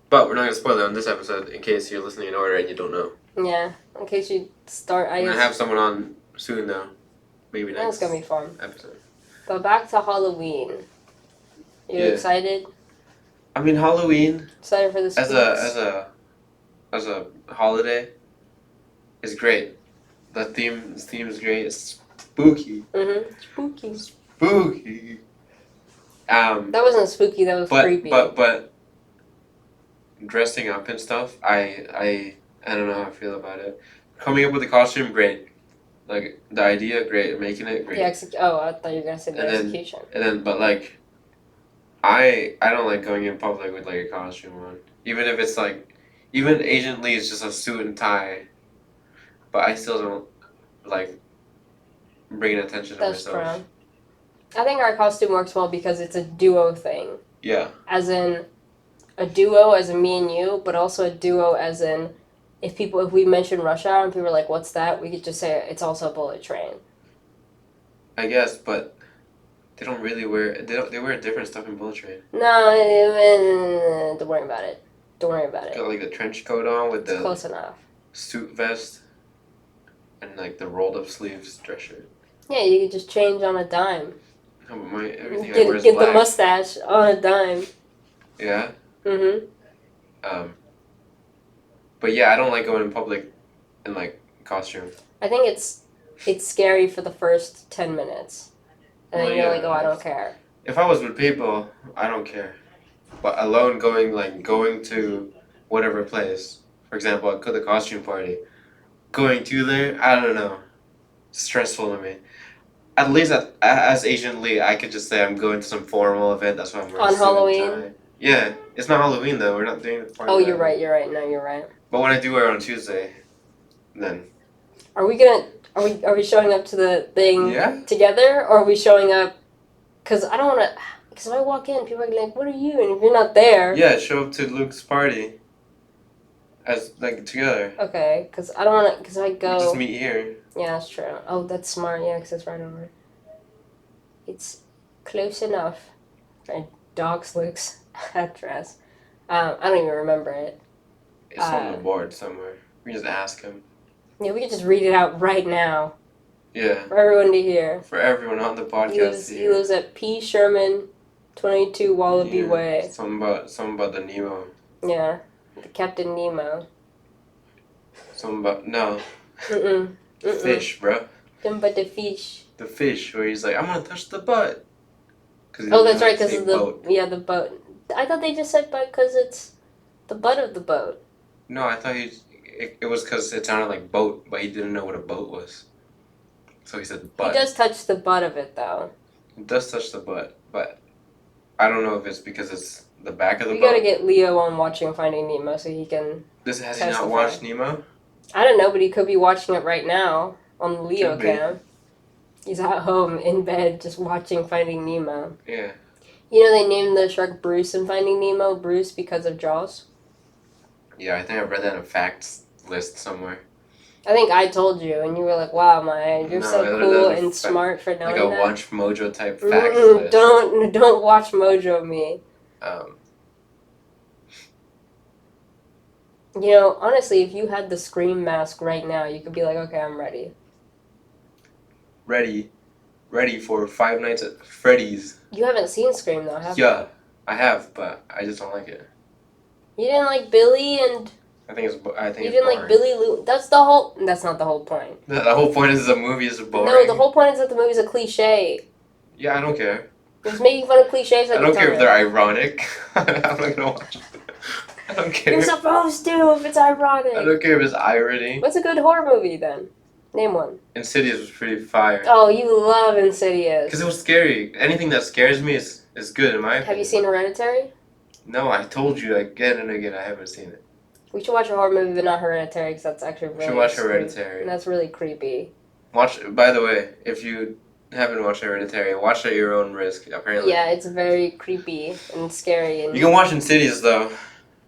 But we're not gonna spoil it on this episode in case you're listening in order and you don't know. Yeah, in case you start. We're gonna have someone on soon though. Maybe next. That's gonna be fun. Episode. But back to Halloween. You excited? I mean, Halloween. Excited for this? As a holiday, is great. The theme is great. It's spooky. Spooky. Spooky. That wasn't spooky. That was creepy. But dressing up and stuff, I don't know how I feel about it. Coming up with the costume, great. Like the idea, great. Making it, great. I thought you were gonna say the execution. But like, I don't like going in public with like a costume on. Even if it's like, even Agent Lee is just a suit and tie. But I still don't like bringing attention to myself. That's true. I think our costume works well because it's a duo thing. Yeah. As in, a duo as in me and you, but also a duo as in if we mention Rush Hour and people are like, what's that? We could just say it's also Bullet Train. I guess, but they don't really wear. They wear different stuff in Bullet Train. No, don't worry about it. Don't worry about it. Got like the trench coat on with the close enough. Suit vest and like the rolled up sleeves dress shirt. Yeah, you could just change on a dime. No, but everything I wear is get black. The mustache on a dime. Yeah. Mhm. But yeah, I don't like going in public in like costume. I think it's scary for the first 10 minutes. And then you're like, oh, I don't care. If I was with people, I don't care. But alone going to whatever place, for example, the costume party, going to there, I don't know. Stressful to me. At least as Agent Lee, I could just say I'm going to some formal event. That's why I'm wearing on Halloween. Yeah, it's not Halloween though. We're not doing the party. Oh, you're right. No, you're right. But when I do wear it on Tuesday, then. Are we showing up to the thing together, or are we showing up? Because I don't want to. Because if I walk in, people are like, "What are you?" And if you're not there. Yeah, show up to Luke's party. As together. Okay, because I don't want to. Because I go. We just meet here. Yeah, that's true. Oh, that's smart. Yeah, because it's right over. It's close enough. Right, dogs Luke's address. I don't even remember it. It's on the board somewhere. We just ask him. Yeah, we could just read it out right now. Yeah. For everyone to hear. For everyone on the podcast He lives at P. Sherman, 22 Wallaby Way. Something about the Nemo. Yeah, the Captain Nemo. Something about no. Mm-mm. Fish, bro. Then but the fish. The fish, where he's like, I'm gonna touch the butt. Oh, that's right, because of the boat. the boat. I thought they just said butt because it's the butt of the boat. No, I thought it was because it sounded like boat, but he didn't know what a boat was. So he said butt. He does touch the butt of it, though. He does touch the butt, but I don't know if it's because it's the back of the boat. We gotta get Leo on watching Finding Nemo so he can. Has he not watched Nemo? I don't know, but he could be watching it right now on the Leo cam. He's at home in bed just watching Finding Nemo. Yeah. You know they named the shark Bruce in Finding Nemo Bruce because of Jaws? Yeah, I think I read that in a facts list somewhere. I think I told you, and you were like, wow, Maya, you're so cool and smart for knowing that. Like a Watch Mojo type facts list. Don't watch Mojo me. You know, honestly, if you had the Scream mask right now, you could be like, okay, I'm ready. Ready for Five Nights at Freddy's. You haven't seen Scream, though, have you? Yeah, I have, but I just don't like it. You didn't like Billy and... I think it's You didn't like Billy Lou... That's not the whole point. The whole point is the movie is boring. No, the whole point is that the movie's a cliche. Yeah, I don't care. It's making fun of cliches like I don't care if they're ironic. I'm not gonna watch it. I don't care. You're supposed to if it's ironic. I don't care if it's irony. What's a good horror movie then? Name one. Insidious was pretty fire. Oh, you love Insidious. Because it was scary. Anything that scares me is good in my opinion. Have you seen Hereditary? No, I told you again and again I haven't seen it. We should watch a horror movie, but not Hereditary, because that's actually really... We should watch Hereditary. And that's really creepy. By the way, if you haven't watched Hereditary, watch it at your own risk, apparently. Yeah, it's very creepy and scary. And... You can watch Insidious, though.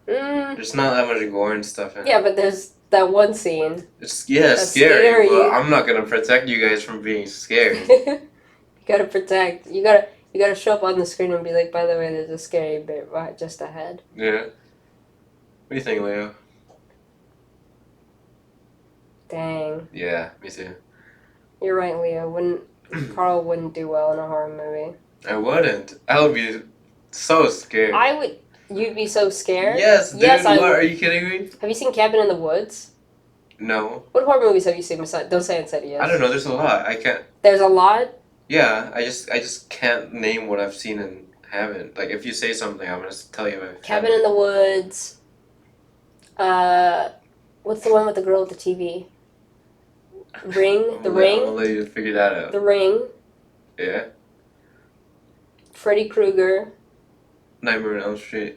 Mm. There's not that much gore and stuff in it. Yeah, but there's that one scene. It's scary, but I'm not going to protect you guys from being scared. You gotta protect. You gotta show up on the screen and be like, by the way, there's a scary bit right just ahead. Yeah. What do you think, Leo? Dang. Yeah, me too. You're right, Leo. Carl wouldn't do well in a horror movie. I wouldn't. I would be so scared. You'd be so scared? Yes, dude. Yes, Are you kidding me? Have you seen Cabin in the Woods? No. What horror movies have you seen besides... Don't say Insidious. I don't know. There's a lot. I can't... There's a lot? Yeah, I just can't name what I've seen and haven't. Like, if you say something, I'm going to tell you if Cabin in the Woods. What's the one with the girl with the TV? Ring? The Ring? I'll let you figure that out. The Ring. Yeah. Freddy Krueger. Nightmare on Elm Street.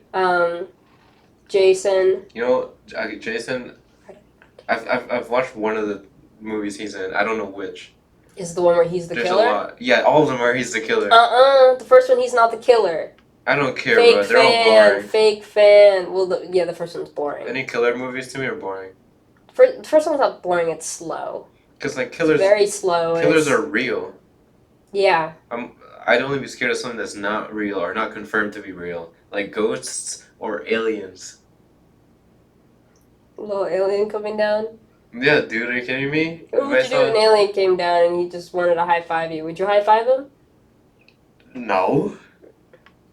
Jason. You know, Jason, I've watched one of the movies he's in. I don't know which. Is the one where he's the There's killer? A lot. Yeah, all of them are he's the killer. The first one he's not the killer. I don't care, Fake bro. They're all boring. Fake fan. Well, the first one's boring. Any killer movies to me are boring. The first one's not boring, it's slow. Because, like, killers... It's very slow. Killers are real. Yeah. I'd only be scared of something that's not real or not confirmed to be real. Like ghosts or aliens. A little alien coming down? Yeah, dude, are you kidding me? What would you do if an alien came down and he just wanted to high-five you? Would you high-five him? No.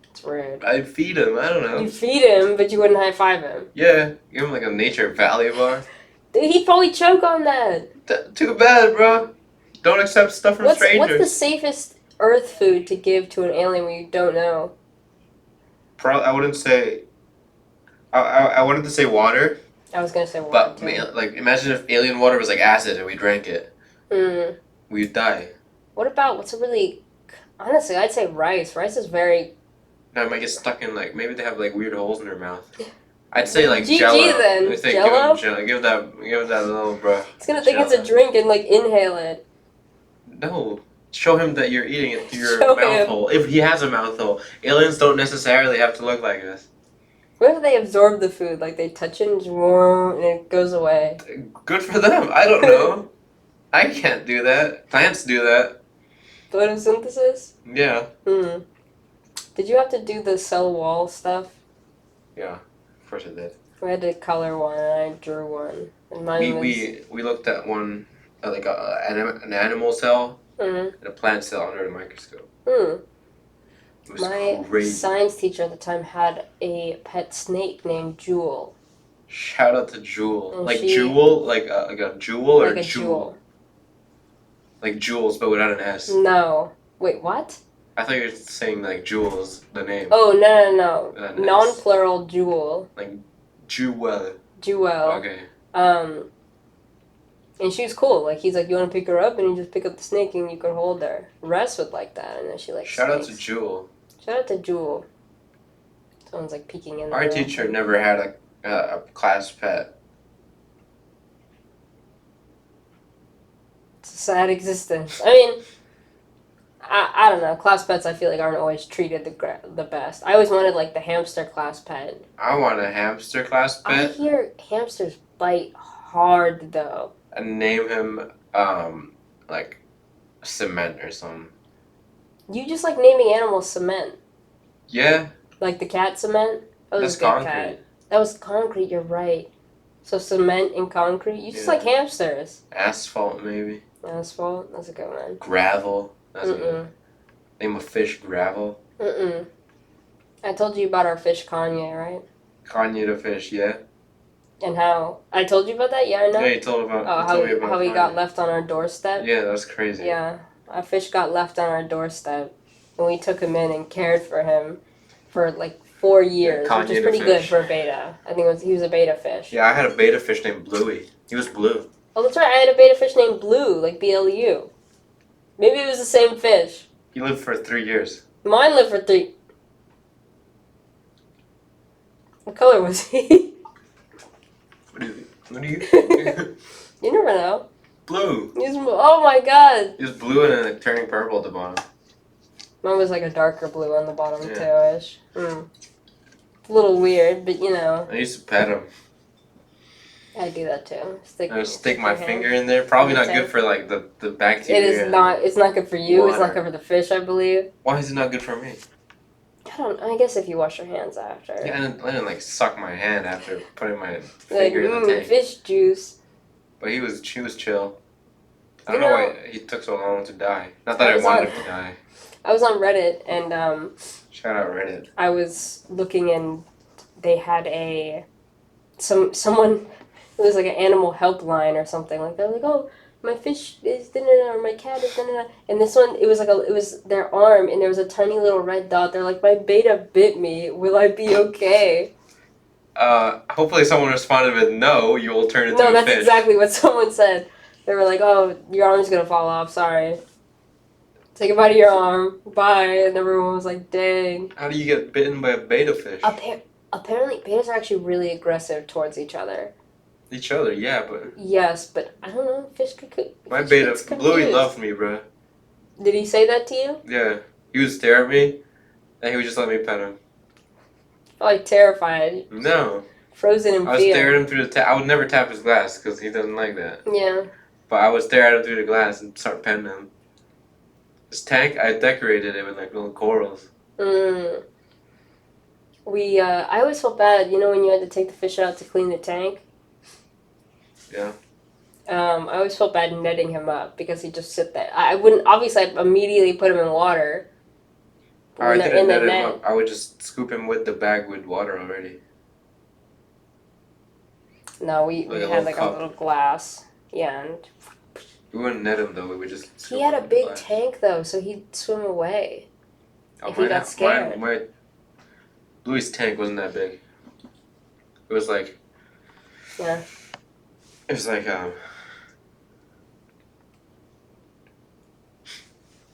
It's weird. I'd feed him, I don't know. You feed him, but you wouldn't high-five him. Yeah, give him like a Nature Valley bar. Dude, he'd probably choke on that. Too bad, bro. Don't accept stuff from strangers. What's the safest Earth food to give to an alien when you don't know? I wouldn't say... I wanted to say water. I was gonna say water, but, too. like, imagine if alien water was like acid and we drank it. Mm. We'd die. What about, what's a really... Honestly, I'd say rice. Rice is very... No, it might get stuck in, like, maybe they have, like, weird holes in their mouth. I'd say, like, GG Jello. then. I'd say Jello? Give that little, bro. He's gonna think it's a drink and, like, inhale it. No. Show him that you're eating it through your Show mouth him. hole. If he has a mouth hole. Aliens don't necessarily have to look like this. What if they absorb the food? Like, they touch it and it goes away. Good for them. I don't know. I can't do that. Plants do that. Photosynthesis? Yeah. Hmm. Did you have to do the cell wall stuff? Yeah. Of course I did. We had to color one, and I drew one. And mine was... We looked at one, like an animal cell Mm-hmm. and a plant cell under the microscope. Hmm. It was My crazy. science teacher at the time had a pet snake named Jewel. Shout out to Jewel. And like Jewel? Like a jewel or Like a jewel? Like Jules, but without an S. No. Wait, what? I thought you were saying like Jules, the name. Oh, no. An S. Non-plural jewel. Like Jewel. Jewel. Okay. And she was cool. Like, he's like, you want to pick her up? And you just pick up the snake and you can hold her. Russ would like that, and then she likes Shout snakes. out to Jewel. Shout out to Jewel. Someone's like peeking in. Our teacher never had a class pet. It's a sad existence. I mean, I don't know. Class pets, I feel like, aren't always treated the best. I always wanted like the hamster class pet. I want a hamster class I pet. hear hamsters bite hard though. And name him like Cement or something. You just like naming animals Cement. Yeah. Like the cat Cement. That was That's a good concrete. cat. That was concrete. You're right. So cement and concrete. You just Yeah. like hamsters. Asphalt maybe. Asphalt. That's a good one. Gravel. That's good. Name a fish Gravel. I told you about our fish Kanye, right? Kanye the fish, yeah. And how I told you about that. Yeah, I know. Yeah, you told me about. How he got left on our doorstep. Yeah, that's crazy. Yeah, a fish got left on our doorstep, and we took him in and cared for him for like 4 years, Kanye which is the pretty good fish. for a beta. I think he was a beta fish. Yeah, I had a beta fish named Bluey. He was blue. Oh, that's right. I had a beta fish named Blue, like BLU. Maybe it was the same fish. He lived for 3 years. Mine lived for 3. What color was he? What do you think? You never know. Blue. Oh my god. He was blue and then turning purple at the bottom. Mine was like a darker blue on the bottom Yeah. too-ish. It's a little weird, but you know. I used to pet him. I do that too. I would stick my your hand. finger in there. Probably In the not good tank. for like the bacteria. It is not. It's not good for you. It's not Water. good for the fish, I believe. Why is it not good for me? I guess if you wash your hands after. Yeah, I didn't like suck my hand after putting my Like, finger in the tank. fish juice. But she was chill. I You don't know know- why he took so long to die. Not that I I was wanted on- him to die. I was on Reddit and Shout out Reddit. I was looking and they had someone. It was like an animal helpline or something. Like they're like, oh, my fish is or my cat is and this one, it was their arm and there was a tiny little red dot. They're like, my beta bit me. Will I be okay? Hopefully someone responded with no. You will turn into No, a that's fish. exactly what someone said. They were like, oh, your arm's gonna fall off. Sorry. Take it out of your arm. Bye. And everyone was like, dang. How do you get bitten by a beta fish? Apparently, betas are actually really aggressive towards each other. Each other, yeah, but Yes, but I don't know. Fish could. my fish beta gets Bluey confused. loved me, bro. Did he say that to you? Yeah, he would stare at me, and he would just let me pet him. Like terrified, No, frozen in I would fear. stare at him through the. I would never tap his glass because he doesn't like that. Yeah. But I would stare at him through the glass and start petting him. This tank, I decorated it with like little corals. I always felt bad, you know, when you had to take the fish out to clean the tank. Yeah. I always felt bad netting him up because he'd just sit there. I wouldn't, obviously, I'd immediately put him in water. I When they're didn't in the net him net. up. I would just scoop him with the bag with water already. No, we Like a had little like cup. a little glass. Yeah, and We wouldn't net him though. We would just. he scoop had him a with the big glass. tank though, so he'd swim away. Oh, if he got scared. My Louis' tank wasn't that big. It was like. Yeah. It was like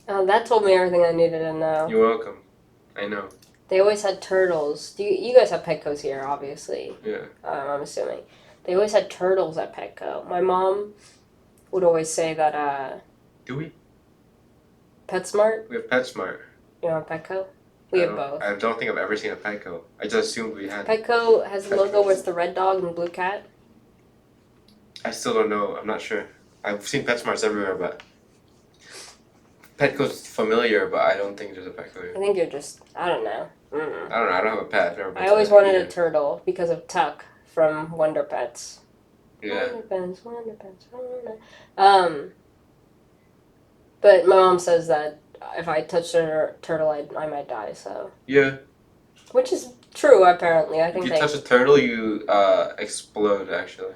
That told me everything I needed to know. You're welcome. I know. They always had turtles. You guys have Petco's here, obviously. Yeah. I'm assuming. They always had turtles at Petco. My mom would always say that, Do we? PetSmart, We have PetSmart. you know, Petco? We have both. I don't think I've ever seen a Petco. I just assumed we had. Petco has a logo where it's the red dog and the blue cat. I still don't know. I'm not sure. I've seen PetSmarts everywhere, but Petco's familiar, but I don't think there's a Petco I here. think you're just, I don't know. Mm-mm. I don't know. I don't have a pet. I've never been I to always that wanted a either. turtle because of Tuck from Wonder Pets. Yeah. Wonder Pets, Wonder Pets, Wonder. But my mom says that if I touch a turtle, I might die. So, Yeah. which is true apparently. I If think you they. touch a turtle, you explode. Actually.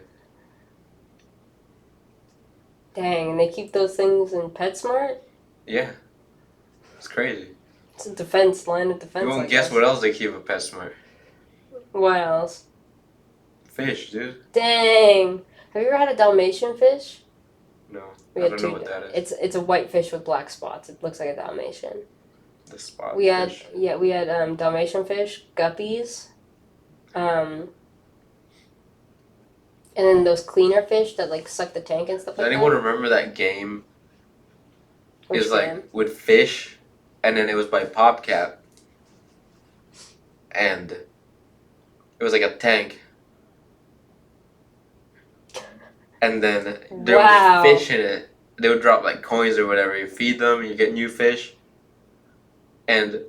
Dang, and they keep those things in PetSmart? Yeah. It's crazy. It's a line of defense. You won't guess what else they keep at PetSmart. What else? Fish, dude. Dang. Have you ever had a Dalmatian fish? No. We I had don't know what that is. It's a white fish with black spots. It looks like a Dalmatian. The spot We had fish. Dalmatian fish, guppies, and then those cleaner fish that like suck the tank and stuff Does like anyone that. remember that game? Which It was like game? with fish, and then it was by PopCap, and it was like a tank, and then there Wow. was fish in it. They would drop like coins or whatever. You feed them, you get new fish, and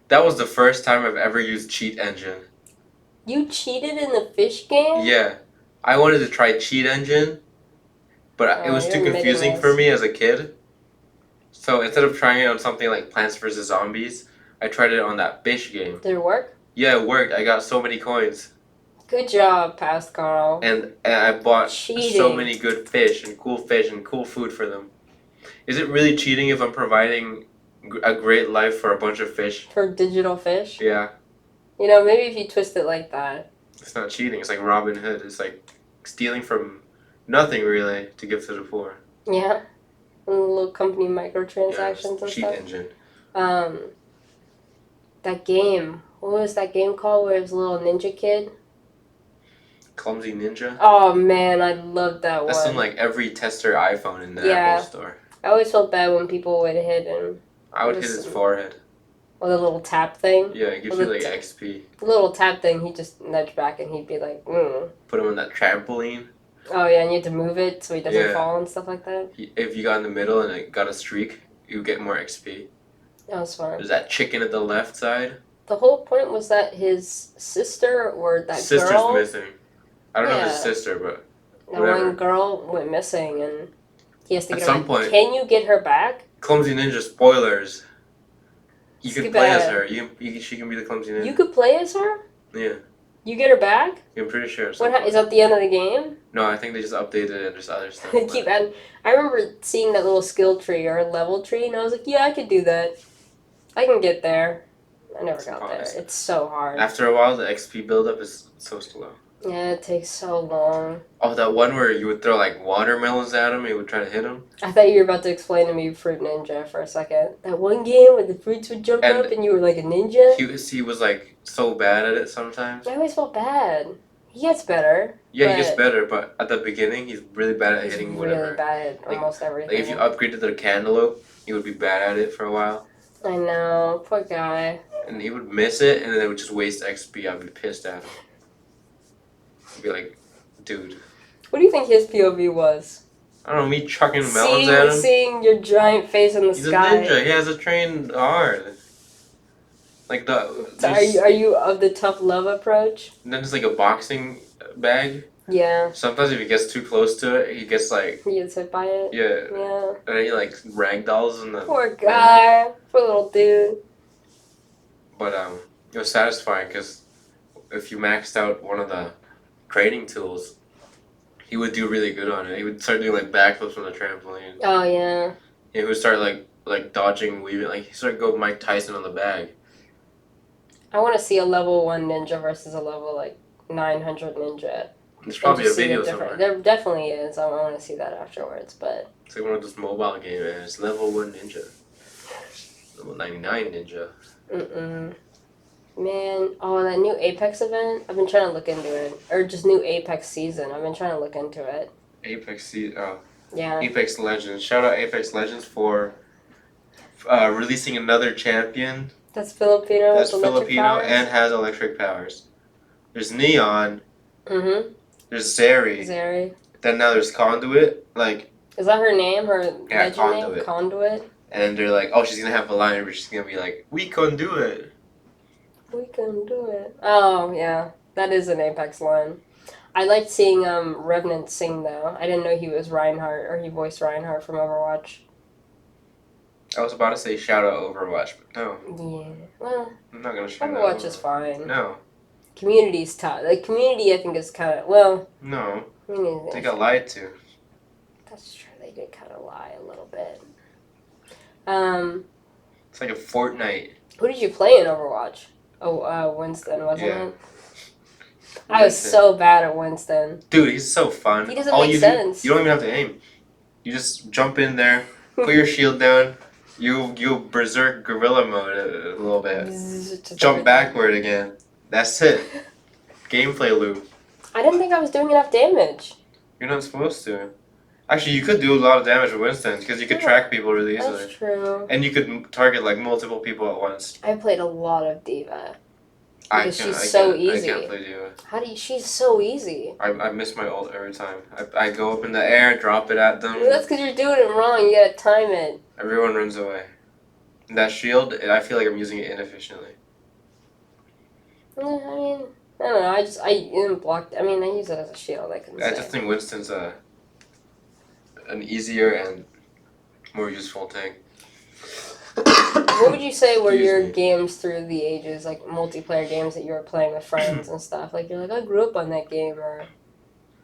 that was the first time I've ever used Cheat Engine. You cheated in the fish game? Yeah, I wanted to try Cheat Engine, but it Oh, was you're too admitting confusing this. for me as a kid. So instead of trying it on something like Plants vs. Zombies, I tried it on that fish game. Did it work? Yeah, it worked. I got so many coins. Good job, past Carl. And I bought so Cheating. many good fish and cool food for them. Is it really cheating if I'm providing a great life for a bunch of fish? For digital fish? Yeah, You know, maybe if you twist it like that. it's not cheating. It's like Robin Hood. It's like stealing from nothing really to give to the poor. Yeah. And little company Yeah, microtransactions and Cheat stuff. Engine. That game. What was that game called where it was a little ninja kid? Clumsy Ninja. Oh man, I loved that one. That's in like every tester iPhone in the Yeah. Apple Store. I always felt bad when people would hit him I would hit his forehead. with a little tap thing. Yeah, it gives Well, you the like XP. The little tap thing, he'd just nudge back and he'd be like, Put him on that trampoline. Oh yeah, and you have to move it so he doesn't Yeah. fall and stuff like that. If you got in the middle and it got a streak, you get more XP. That was fun. There's that chicken at the left side. The whole point was that his sister or that Sister's girl, missing. I don't know if Yeah. it's sister, but that whatever. one girl went missing and he has to At get her some back. point- Can you get her back? Clumsy Ninja spoilers. You Skip can play as ahead. her. She can be the Clumsy Ninja. You could play as her? Yeah, You get her back? I'm pretty sure. Is that the end of the game? No, I think they just updated it and there's other stuff. They keep adding. I remember seeing that little skill tree or level tree and I was like, yeah, I could do that. I can get there. I never got there. Honest. It's so hard. After a while, the XP buildup is so slow. Yeah, it takes so long. Oh, that one where you would throw like watermelons at him, you would try to hit him. I thought you were about to explain to me Fruit Ninja for a second. That one game where the fruits would jump And up and you were like a ninja? He was like so bad at it sometimes. I always felt bad. He gets better. Yeah, but he gets better, but at the beginning, he's really bad at He's hitting really whatever. bad at Like- almost everything. Like if you upgraded the cantaloupe, he would be bad at it for a while. I know, poor guy. And he would miss it, and then it would just waste XP. I'd be pissed at him. I'd be like, dude. What do you think his POV was? I don't know, me chucking melons at him? Seeing your giant face in the He's sky. a ninja. He has to train hard. Like So there's- are you of the tough love approach? and then there's like a boxing bag. Yeah. Sometimes if he gets too close to it, he gets like, He gets hit by it. yeah. Yeah. And then he like ragdolls in the. Poor guy. Poor little dude. But it was satisfying because if you maxed out one of the training tools, he would do really good on it. He would start doing like backflips from the trampoline. Oh yeah. He would start like dodging, weaving. Like he started go Mike Tyson on the bag. I want to see a level 1 ninja versus a level like 900 ninja. There's probably And a just see the video difference. somewhere. There definitely is. I want to see that afterwards, but It's like one of those mobile games. And it's level 1 ninja, level 99 ninja. man, oh that new Apex event. I've been trying to look into it, or just new Apex season. I've been trying to look into it. Yeah. Apex Legends. Shout out Apex Legends for releasing another champion That's Filipino. that's with electric Filipino powers. and has electric powers. There's Neon. Mm-hmm. There's Zeri. Zeri. Then now there's Conduit. Like, Is that her name? Her Yeah, legend Conduit. name? Conduit. and they're like, oh, she's gonna have a line where she's gonna be like, we can do it. We can do it. Oh yeah, that is an Apex line. I liked seeing Revenant sing though. I didn't know he was Reinhardt or he voiced Reinhardt from Overwatch. I was about to say shout out Overwatch, but no, Yeah. Well, I'm not gonna shout out Overwatch is fine. No, Community's tough. Like community, I think is kind of well. no, Community. they got lied to. That's true. did kind of lie a little bit. It's like a Fortnite. Who did you play in Overwatch? Oh, Winston, wasn't Yeah. it? I was so bad at Winston. Dude, he's so fun. He doesn't make sense. You don't even have to aim. You just jump in there, put your shield down, you berserk gorilla mode a little bit. Jump backward again. That's it. Gameplay loop. I didn't think I was doing enough damage. You're not supposed to. Actually, you could do a lot of damage with Winston because you could track people really easily. That's true. And you could target like multiple people at once. I played a lot of D.Va. I She's can't easy. play D.Va. She's so easy. I miss my ult every time. I go up in the air, drop it at them. Well, that's because you're doing it wrong. You gotta time it. Everyone runs away. And that shield, I feel like I'm using it inefficiently. I mean, I don't know. I even blocked. I mean, I use it as a shield. I just think Winston's an easier and more useful tank. What would you say were your games through the ages, like multiplayer games that you were playing with friends and stuff? Like you're like, I grew up on that game, or.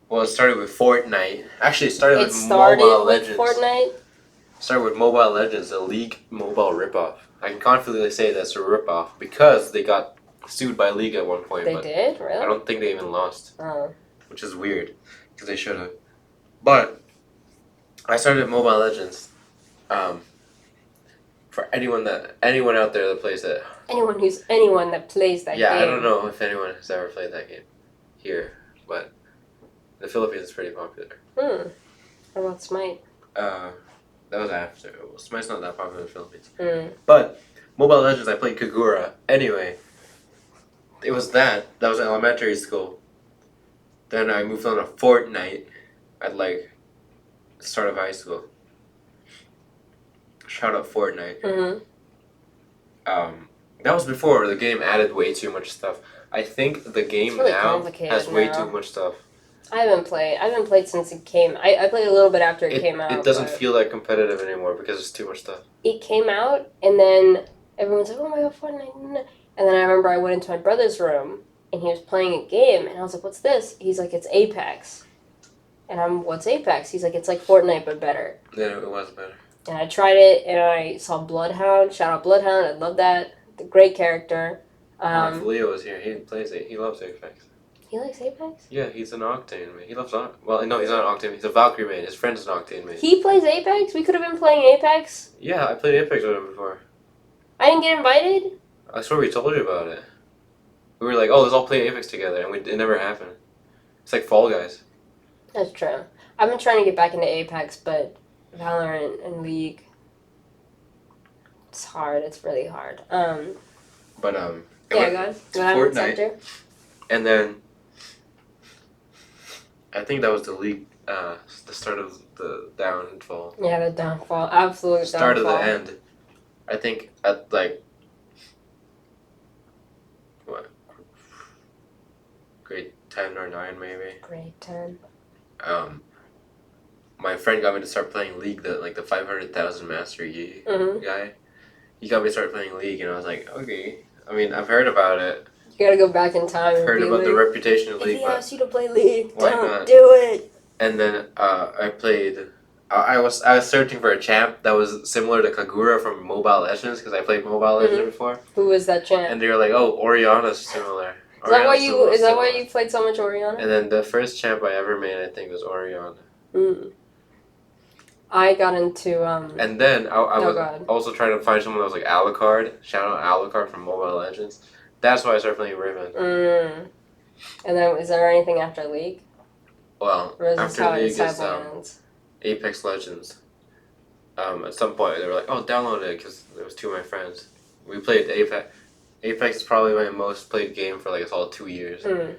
Well, it started with Fortnite. Actually, it started with Mobile Legends. Fortnite. Started with Mobile Legends, a League mobile ripoff. I can confidently say that's a ripoff because they got sued by League at one point. They did? Really? I don't think they even lost. Oh. Which is weird because they should have. But I started Mobile Legends. For anyone out there that plays it. Anyone that plays that game. Yeah, I don't know if anyone has ever played that game here, but the Philippines is pretty popular. How about Smite? That was after. Well, Smite's not that popular in the Philippines. But Mobile Legends, I played Kagura. Anyway, it was that was in elementary school. Then I moved on to Fortnite at like the start of high school. Shout out Fortnite. That was before the game added way too much stuff. I think the game really now has way too much stuff. I haven't played since it came. I played a little bit after it came out. It doesn't feel like competitive anymore because it's too much stuff. It came out and then everyone's like, oh my god, Fortnite. And then I remember I went into my brother's room and he was playing a game and I was like, what's this? He's like, it's Apex. And what's Apex? He's like, it's like Fortnite but better. Yeah, it was better. And I tried it, and I saw Bloodhound. Shout out Bloodhound. I love that. The great character. If Leo was here, he plays it. He loves Apex. He likes Apex? Yeah, he's an Octane man. He loves Well, no, he's not an Octane. He's a Valkyrie man. His friend's an Octane man. He plays Apex? We could have been playing Apex? Yeah, I played Apex with him before. I didn't get invited? I swear we told you about it. We were like, oh, let's all play Apex together, and it never happened. It's like Fall Guys. That's true. I've been trying to get back into Apex, but Valorant and League, it's hard. It's really hard. Yeah, go on. Fortnite. And then I think that was the League, the start of the downfall. Yeah, the downfall. Absolute start downfall. of the end. I think at like what? Grade 10 or 9 maybe. Grade 10. My friend got me to start playing League, the 500,000 Master Yi guy. He got me to start playing League, and I was like, okay. I mean, I've heard about it. You gotta go back in time. I've heard about the reputation of League. If he asks you to play League, don't do it. And then I played. I was searching for a champ that was similar to Kagura from Mobile Legends because I played Mobile Legends before. Who was that champ? And they were like, oh, Oriana's similar. Is that why you played so much Oriana? And then the first champ I ever made, I think, was Oriana. I got into And then I was also trying to find someone that was like Alucard. Shout out Alucard from Mobile Legends. That's why I started playing Riven. And then is there anything after League? Well, after League is Apex Legends. At some point they were like, oh, download it because there was two of my friends. We played Apex. Apex is probably my most played game for like a solid 2 years. And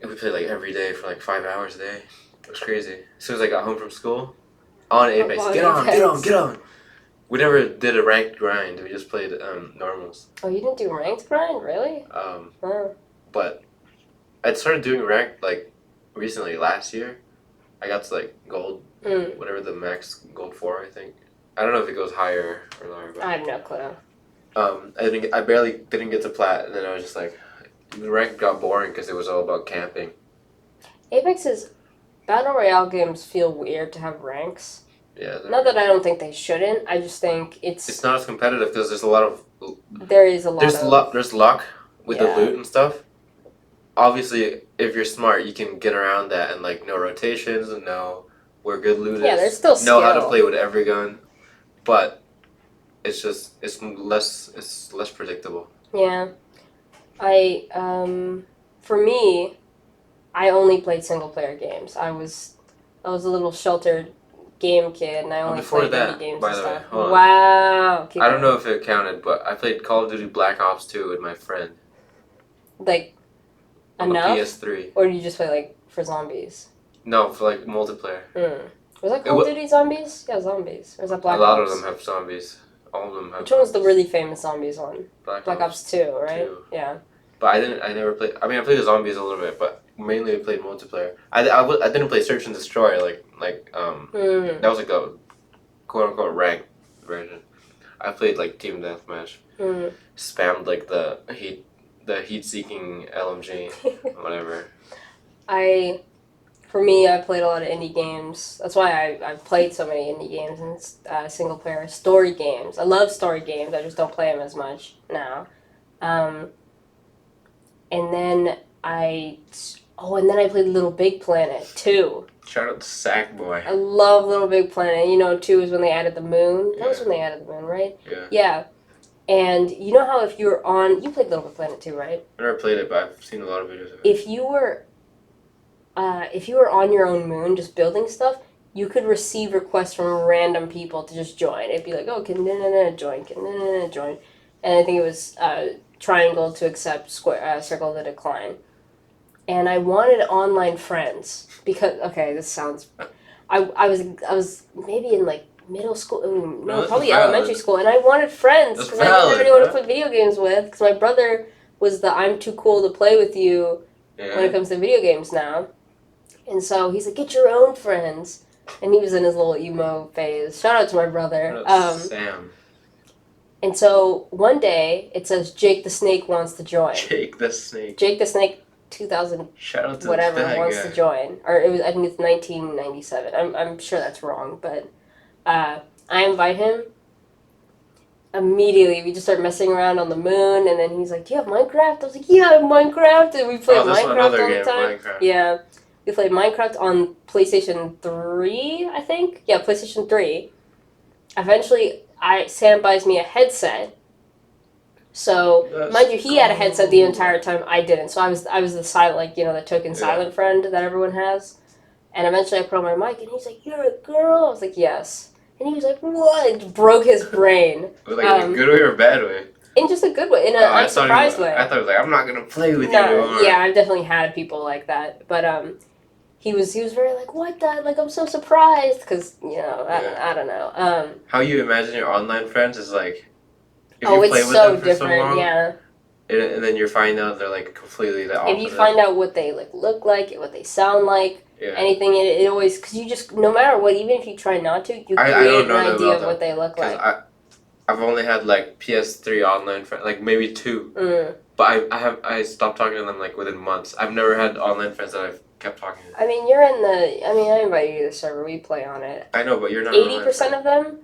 we played like every day for like 5 hours a day. It was crazy. As soon as I got home from school, on Apex. Get on. We never did a ranked grind. We just played normals. Oh, you didn't do ranked grind? Really? But I started doing ranked like recently, last year. I got to like gold, whatever the max gold 4, I think. I don't know if it goes higher or lower. But, I have no clue. I barely didn't get to plat, and then I was just like, the rank got boring because it was all about camping. Apex is Battle Royale games feel weird to have ranks. Yeah. Not that I don't think they shouldn't. I just think It's not as competitive because there's a lot of. there is a lot There's luck with the Yeah. loot and stuff. Obviously, if you're smart, you can get around that and like know rotations and know where good loot is. Yeah, there's still skill. Know how to play with every gun, but it's less predictable. Yeah. For me, I only played single player games. I was a little sheltered game kid, and I only played indie games by and the stuff. way, hold on. Wow. I don't know if it counted, but I played Call of Duty Black Ops 2 with my friend Like on enough, the PS3. or did you just play like for zombies? No, for like multiplayer. Was that Call of Duty Zombies? Yeah, zombies. Or was that Black Ops? A lot of them have zombies. All of them have. Which one was the really famous zombies one? Black Ops 2, right? 2. Yeah. But I never played. I mean, I played the zombies a little bit, but mainly I played multiplayer. I didn't play Search and Destroy that was like a quote unquote ranked version. I played like Team Deathmatch. Spammed like the heat seeking LMG, whatever. For me, I played a lot of indie games. That's why I've played so many indie games and single player story games. I love story games. I just don't play them as much now. And then I played Little Big Planet 2. Shout out to Sackboy. I love Little Big Planet. 2 is when they added the moon. That was when they added the moon, right? Yeah. Yeah. And you know how if you're on... You played Little Big Planet 2, right? I never played it, but I've seen a lot of videos of it. If you were on your own moon just building stuff, you could receive requests from random people to just join. It'd be like, oh, can join, join. And I think it was triangle to accept, square circle to decline. And I wanted online friends because, okay, this sounds... I was maybe in like middle school, probably elementary school, and I wanted friends because I didn't have anyone to play video games with because my brother was the I'm too cool to play with you when it comes to video games now. And so he's like, get your own friends. And he was in his little emo phase. Shout out to my brother. Sam. And so one day it says Jake the Snake wants to join. Jake the Snake 2000 Shout out to whatever that wants guy. to join. Or I think it's 1997. I'm sure that's wrong, but I invite him. Immediately, we just start messing around on the moon, and then he's like, do you have Minecraft? I was like, yeah, I have Minecraft, and we played Minecraft all the time. Minecraft. Yeah, we played Minecraft on PlayStation 3, I think. Yeah, PlayStation 3. Eventually, Sam buys me a headset. So, mind you, he had a headset the entire time. I didn't. So I was the silent, the token silent friend that everyone has. And eventually I put on my mic, and he's like, you're a girl? I was like, yes. And he was like, what? It broke his brain. Like in a good way or a bad way? In just a good way. In a surprised way. I thought he was like, I'm not going to play with you anymore. Yeah, I've definitely had people like that. But he was very like, what the? Like, I'm so surprised. Because, I don't know. How you imagine your online friends is like, if you play it's with so them for different, so long, yeah. And then you find out they're like completely the opposite. If you find out what they look like, what they sound like, anything, it always, because you just, no matter what, even if you try not to, you create an idea of what they look like. I've only had like PS3 online friends, like maybe 2. But I stopped talking to them like within months. I've never had online friends that I've kept talking to. I mean, I invited you to the server, we play on it. I know, but you're not 80% of them?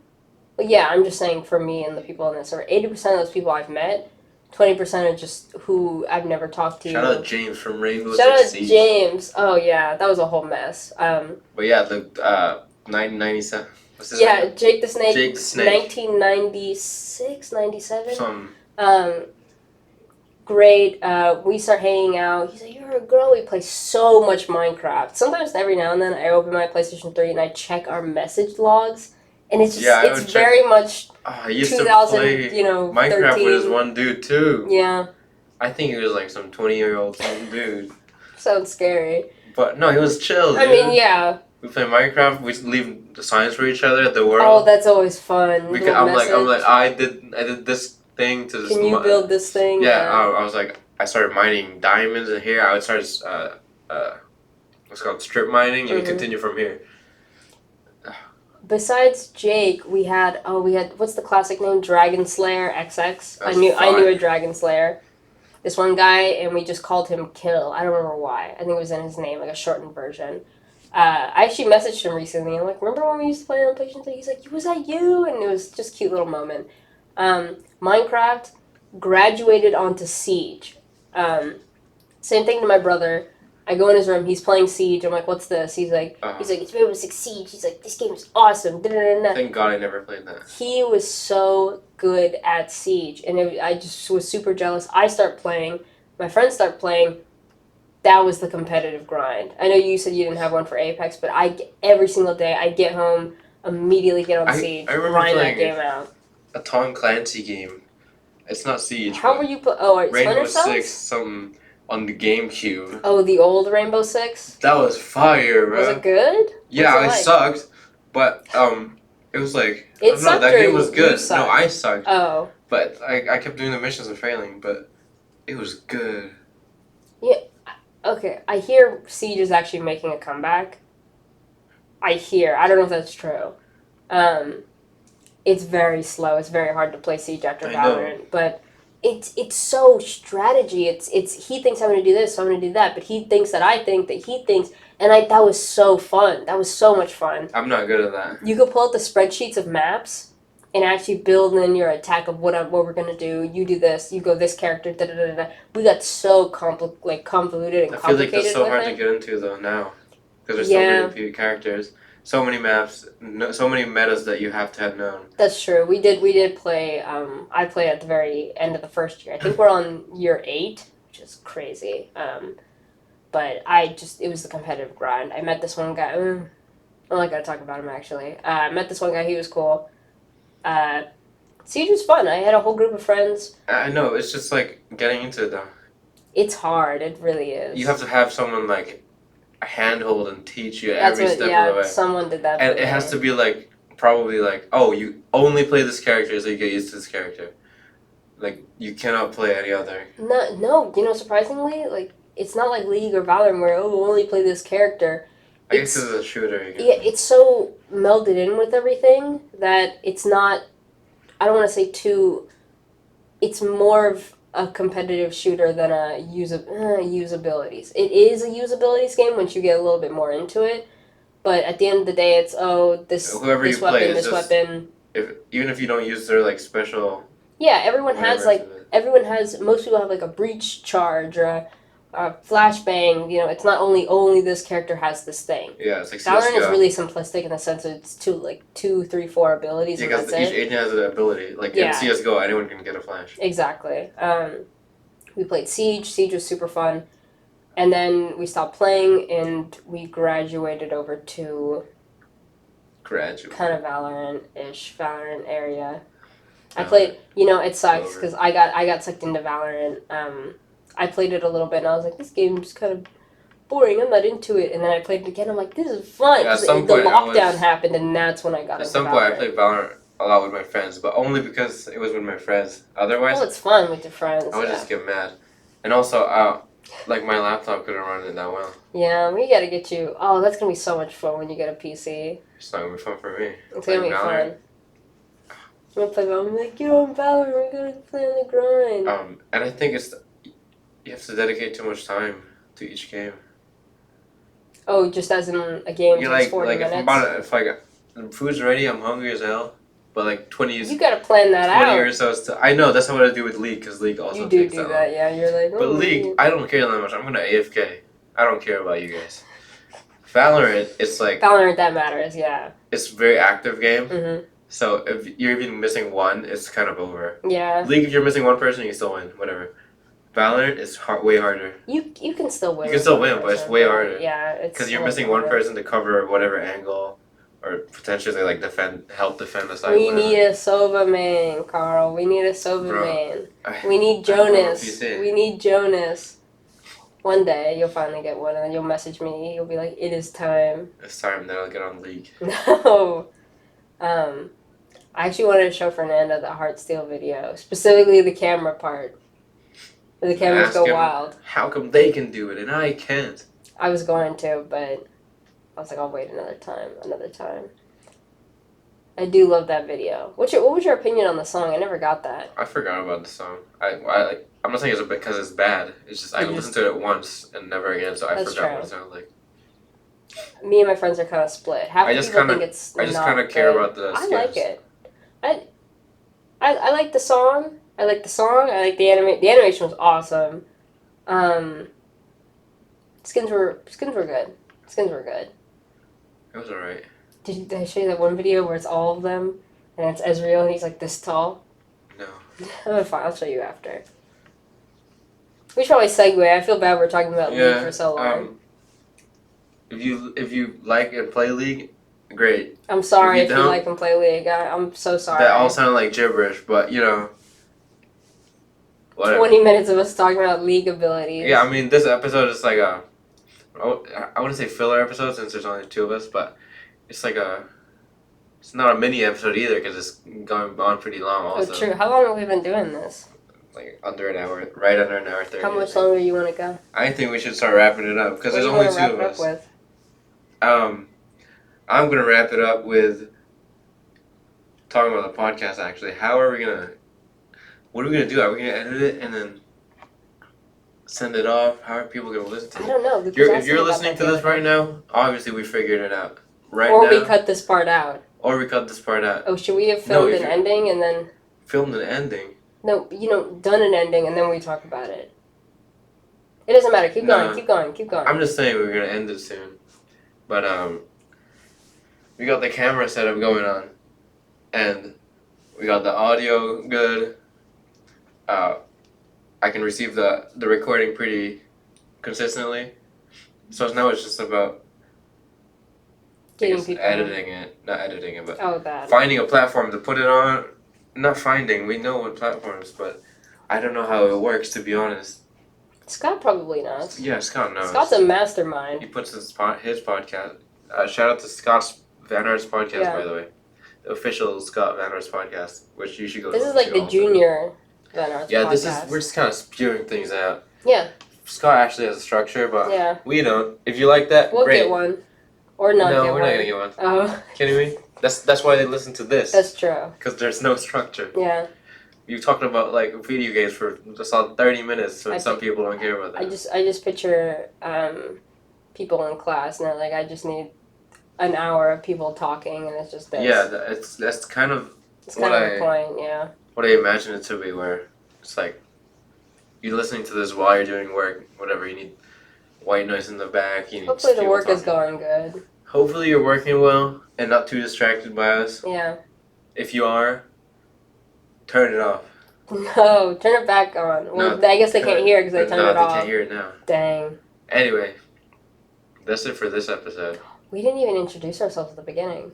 Well, yeah, I'm just saying for me and the people in the server, 80% of those people I've met, 20% are just who I've never talked to. Shout out James from Rainbow Six Siege. Shout out James. Oh, yeah, that was a whole mess. But yeah, the 1997. What's his name? Jake the Snake. 1996, 97. Great. We start hanging out. He's like, you're a girl. We play so much Minecraft. Sometimes every now and then I open my PlayStation 3 and I check our message logs. And it's just, it's very much I used 2000, to play Minecraft 13. with this one dude too. Yeah. I think he was like some 20-year-old dude. Sounds scary. But no, he was chill, dude. I mean, yeah. We play Minecraft, we leave the signs for each other at the world. Oh, that's always fun. Because I'm like, I did this thing to this. Can you build this thing? Yeah, I was like, I started mining diamonds, and here I would start what's called strip mining, and continue from here. Besides Jake, we had what's the classic name? Dragon Slayer XX. I knew a Dragon Slayer. This one guy, and we just called him Kill. I don't remember why. I think it was in his name, like a shortened version. I actually messaged him recently. I'm like, remember when we used to play on PlayStation 3? He's like, was that you? And it was just a cute little moment. Minecraft graduated onto Siege. Same thing to my brother. I go in his room. He's playing Siege. I'm like, "What's this?" He's like, "It's Rainbow Six Siege." He's like, "This game is awesome." Da-da-da-da. Thank God I never played that. He was so good at Siege, and I just was super jealous. I start playing. My friends start playing. That was the competitive grind. I know you said you didn't have one for Apex, but every single day I get home, immediately get on Siege, I remember grind playing that game out. a Tom Clancy game. It's not Siege. How were you? Rainbow Splinter Cells? Six something on the GameCube. Oh, the old Rainbow Six. That was fire, bro. Was it good? Yeah, What's it I like? sucked, but it was like It I don't know, sucked that or game was you good. sucked? No, I sucked. Oh. But I kept doing the missions and failing, but it was good. Okay, I hear Siege is actually making a comeback. I don't know if that's true. It's very slow. It's very hard to play Siege after Valorant, but it's so strategy. It's he thinks I'm going to do this, so I'm going to do that, but he thinks that I think that he thinks, and that was so fun. That was so much fun. I'm not good at that. You could pull out the spreadsheets of maps and actually build in your attack of what we're gonna do. You do this. You go this character. Da da da da. We got so convoluted and complicated. I feel like that's so hard it. to get into though now, because there's so many characters, so many maps, so many metas that you have to have known. That's true. We did play. I played at the very end of the first year. I think we're on year 8, which is crazy. But it was the competitive grind. I met this one guy. I'm not gonna talk about him actually. I met this one guy. He was cool. Siege was fun. I had a whole group of friends. I know, it's just like getting into it though. It's hard. It really is. You have to have someone like a handhold and teach you every step of the way. Someone did that. And it has to be like probably like, oh, you only play this character so you get used to this character. Like you cannot play any other. No. Surprisingly, like it's not like League or Valorant where we'll only play this character. I guess it's a shooter. Yeah, it's so melded in with everything that it's not. I don't want to say too. It's more of a competitive shooter than a usabilities. It is a usabilities game once you get a little bit more into it, but at the end of the day, it's this weapon. Even if you don't use their like special. Yeah, everyone has most people have like a breach charge or a flashbang. It's not only this character has this thing. Yeah, it's like Valorant is really simplistic in the sense that it's 2, 3, 4 abilities. Yeah, because each agent has an ability. Like in CS:GO, anyone can get a flash. Exactly. We played Siege. Siege was super fun, and then we stopped playing and we graduated over to kind of Valorant area. I played. It sucks because I got sucked into Valorant. I played it a little bit and I was like, this game's kind of boring. I'm not into it. And then I played it again. I'm like, this is fun. Yeah, the lockdown happened and that's when I got into Valorant. At some point, I played Valorant a lot with my friends, but only because it was with my friends. Otherwise, it's fun with your friends. I would just get mad. And also, like my laptop couldn't run it that well. Yeah, we gotta get you. Oh, that's gonna be so much fun when you get a PC. It's not gonna be fun for me. It's gonna be fun. I'm gonna play Valorant. I'm like, get on Valorant. We're gonna play on the grind. And I think you have to dedicate too much time to each game. Oh, just as in a game takes 40 minutes? If food's ready, I'm hungry as hell. But like 20 years... You gotta plan that out. 20 or so... I know, that's what I do with League, because League also takes that long. Yeah. You're like... But League, I don't care that much. I'm gonna AFK. I don't care about you guys. Valorant, it's like... Valorant, that matters, yeah. It's a very active game. Mm-hmm. So if you're even missing one, it's kind of over. Yeah. League, if you're missing one person, you still win. Whatever. Valorant is way harder. You can still win. You can still win, but it's way harder. Yeah, it's because you're missing one person to cover whatever angle, or potentially like help defend the side. We need a Sova man, Carl. We need a Sova man. We need Jonas. We need Jonas. One day you'll finally get one, and then you'll message me. You'll be like, "It is time." It's time. Then I'll get on League. No. I actually wanted to show Fernanda the Heartsteel video, specifically the camera part. The cameras go wild. How come they can do it and I can't? I was going to, but I was like, I'll wait another time. I do love that video. What was your opinion on the song? I never got that. I forgot about the song. I'm not saying it's because it's bad. It's just I listened to it once and never again, so I forgot what it sounded like. Me and my friends are kind of split. Half the people think it's I just not kind of care good. about the skins. I like it. I like the song. I like the song. I like the anime. The animation was awesome. Skins were good. Skins were good. It was alright. Did I show you that one video where it's all of them and it's Ezreal and he's like this tall? No. Oh, fine. I'll show you after. We should probably segue. I feel bad we're talking about League for so long. If you like and play League, great. I'm sorry if you like and play League. I'm so sorry. That all sounded like gibberish, but you know. Whatever. 20 minutes of us talking about League abilities. Yeah, I mean, this episode is like I wouldn't say filler episode since there's only 2 of us, but it's like it's not a mini episode either because it's going on pretty long also. Oh, true. How long have we been doing this? Like under an hour, right under an hour 30. How much longer do you want to go? I think we should start wrapping it up because there's only 2 of us. With? I'm gonna wrap it up with talking about the podcast. Actually, what are we gonna do? Are we gonna edit it and then send it off? How are people gonna listen to it? I don't know. If you're listening to this right now, obviously we figured it out. Or we cut this part out. Oh, should we have filmed an ending and then... Filmed an ending? No, done an ending and then we talk about it. It doesn't matter. Keep going. I'm just saying we're gonna end it soon. But, we got the camera setup going on. And we got the audio good. I can receive the recording pretty consistently. So now it's just about editing it. Not editing it, but finding a platform to put it on. Not finding, we know what platforms, but I don't know how it works, to be honest. Scott probably knows. Yeah, Scott knows. Scott's a mastermind. He puts his podcast. Shout out to Scott's VanArts Podcast, by the way. The official Scott VanArts Podcast, which you should go This is like the junior VanArts podcast. We're just kind of spewing things out. Yeah. Scott actually has a structure, but we don't. If you like that, we'll great. Get one. Or not get one. No, we're not going to get one. Oh. Kidding me? That's why they listen to this. That's true. Because there's no structure. Yeah. You're talking about like video games for just 30 minutes, so some people don't care about that. I just picture people in class, and like I just need an hour of people talking, and it's just this. Yeah, that's kind of the point. Yeah. What I imagine it to be, where it's like you're listening to this while you're doing work, whatever. You need white noise in the back. You need Hopefully the work is going good. Hopefully you're working well and not too distracted by us. Yeah. If you are, turn it off. No, turn it back on. Well, I guess they can't hear it because I turned it off. No, they can't hear it now. Dang. Anyway, that's it for this episode. We didn't even introduce ourselves at the beginning.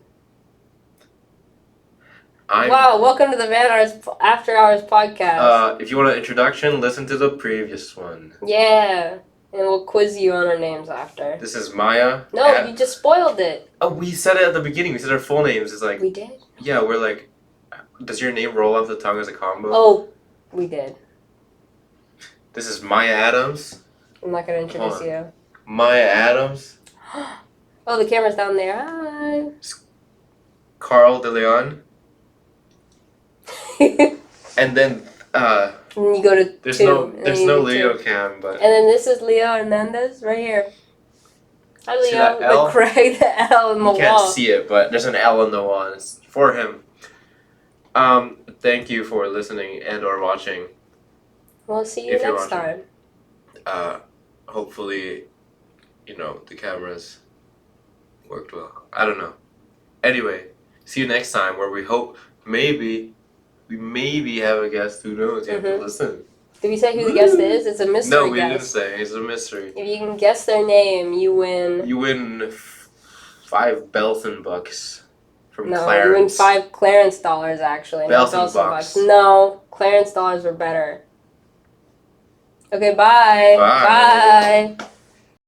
Wow, welcome to the VanArts After Hours Podcast. If you want an introduction, listen to the previous one. Yeah. And we'll quiz you on our names after. This is Maya. No, you just spoiled it. Oh, we said it at the beginning. We said our full names. It's like... We did? Yeah, we're like... Does your name roll off the tongue as a combo? Oh, we did. This is Maya Adams. I'm not going to introduce you. Maya Adams. Oh, the camera's down there. Hi. Carl De Leon. And then... And you go to there's no Leo cam, but... And then this is Leo Hernandez right here. Hi, Leo. L? The Craig, the L in the wall. You can't see it, but there's an L in the wall. It's for him. Thank you for listening and or watching. We'll see you next time. Hopefully, the cameras worked well. I don't know. Anyway, see you next time where we hope we maybe have a guest. Who knows? You have to listen. Did we say who the guest is? It's a mystery No, we guest. didn't say. It's a mystery. If you can guess their name, you win. You win 5 Belton bucks from Clarence. No, you win 5 Clarence dollars, actually. Belton bucks. No, Clarence dollars were better. Okay, bye. Bye. Bye.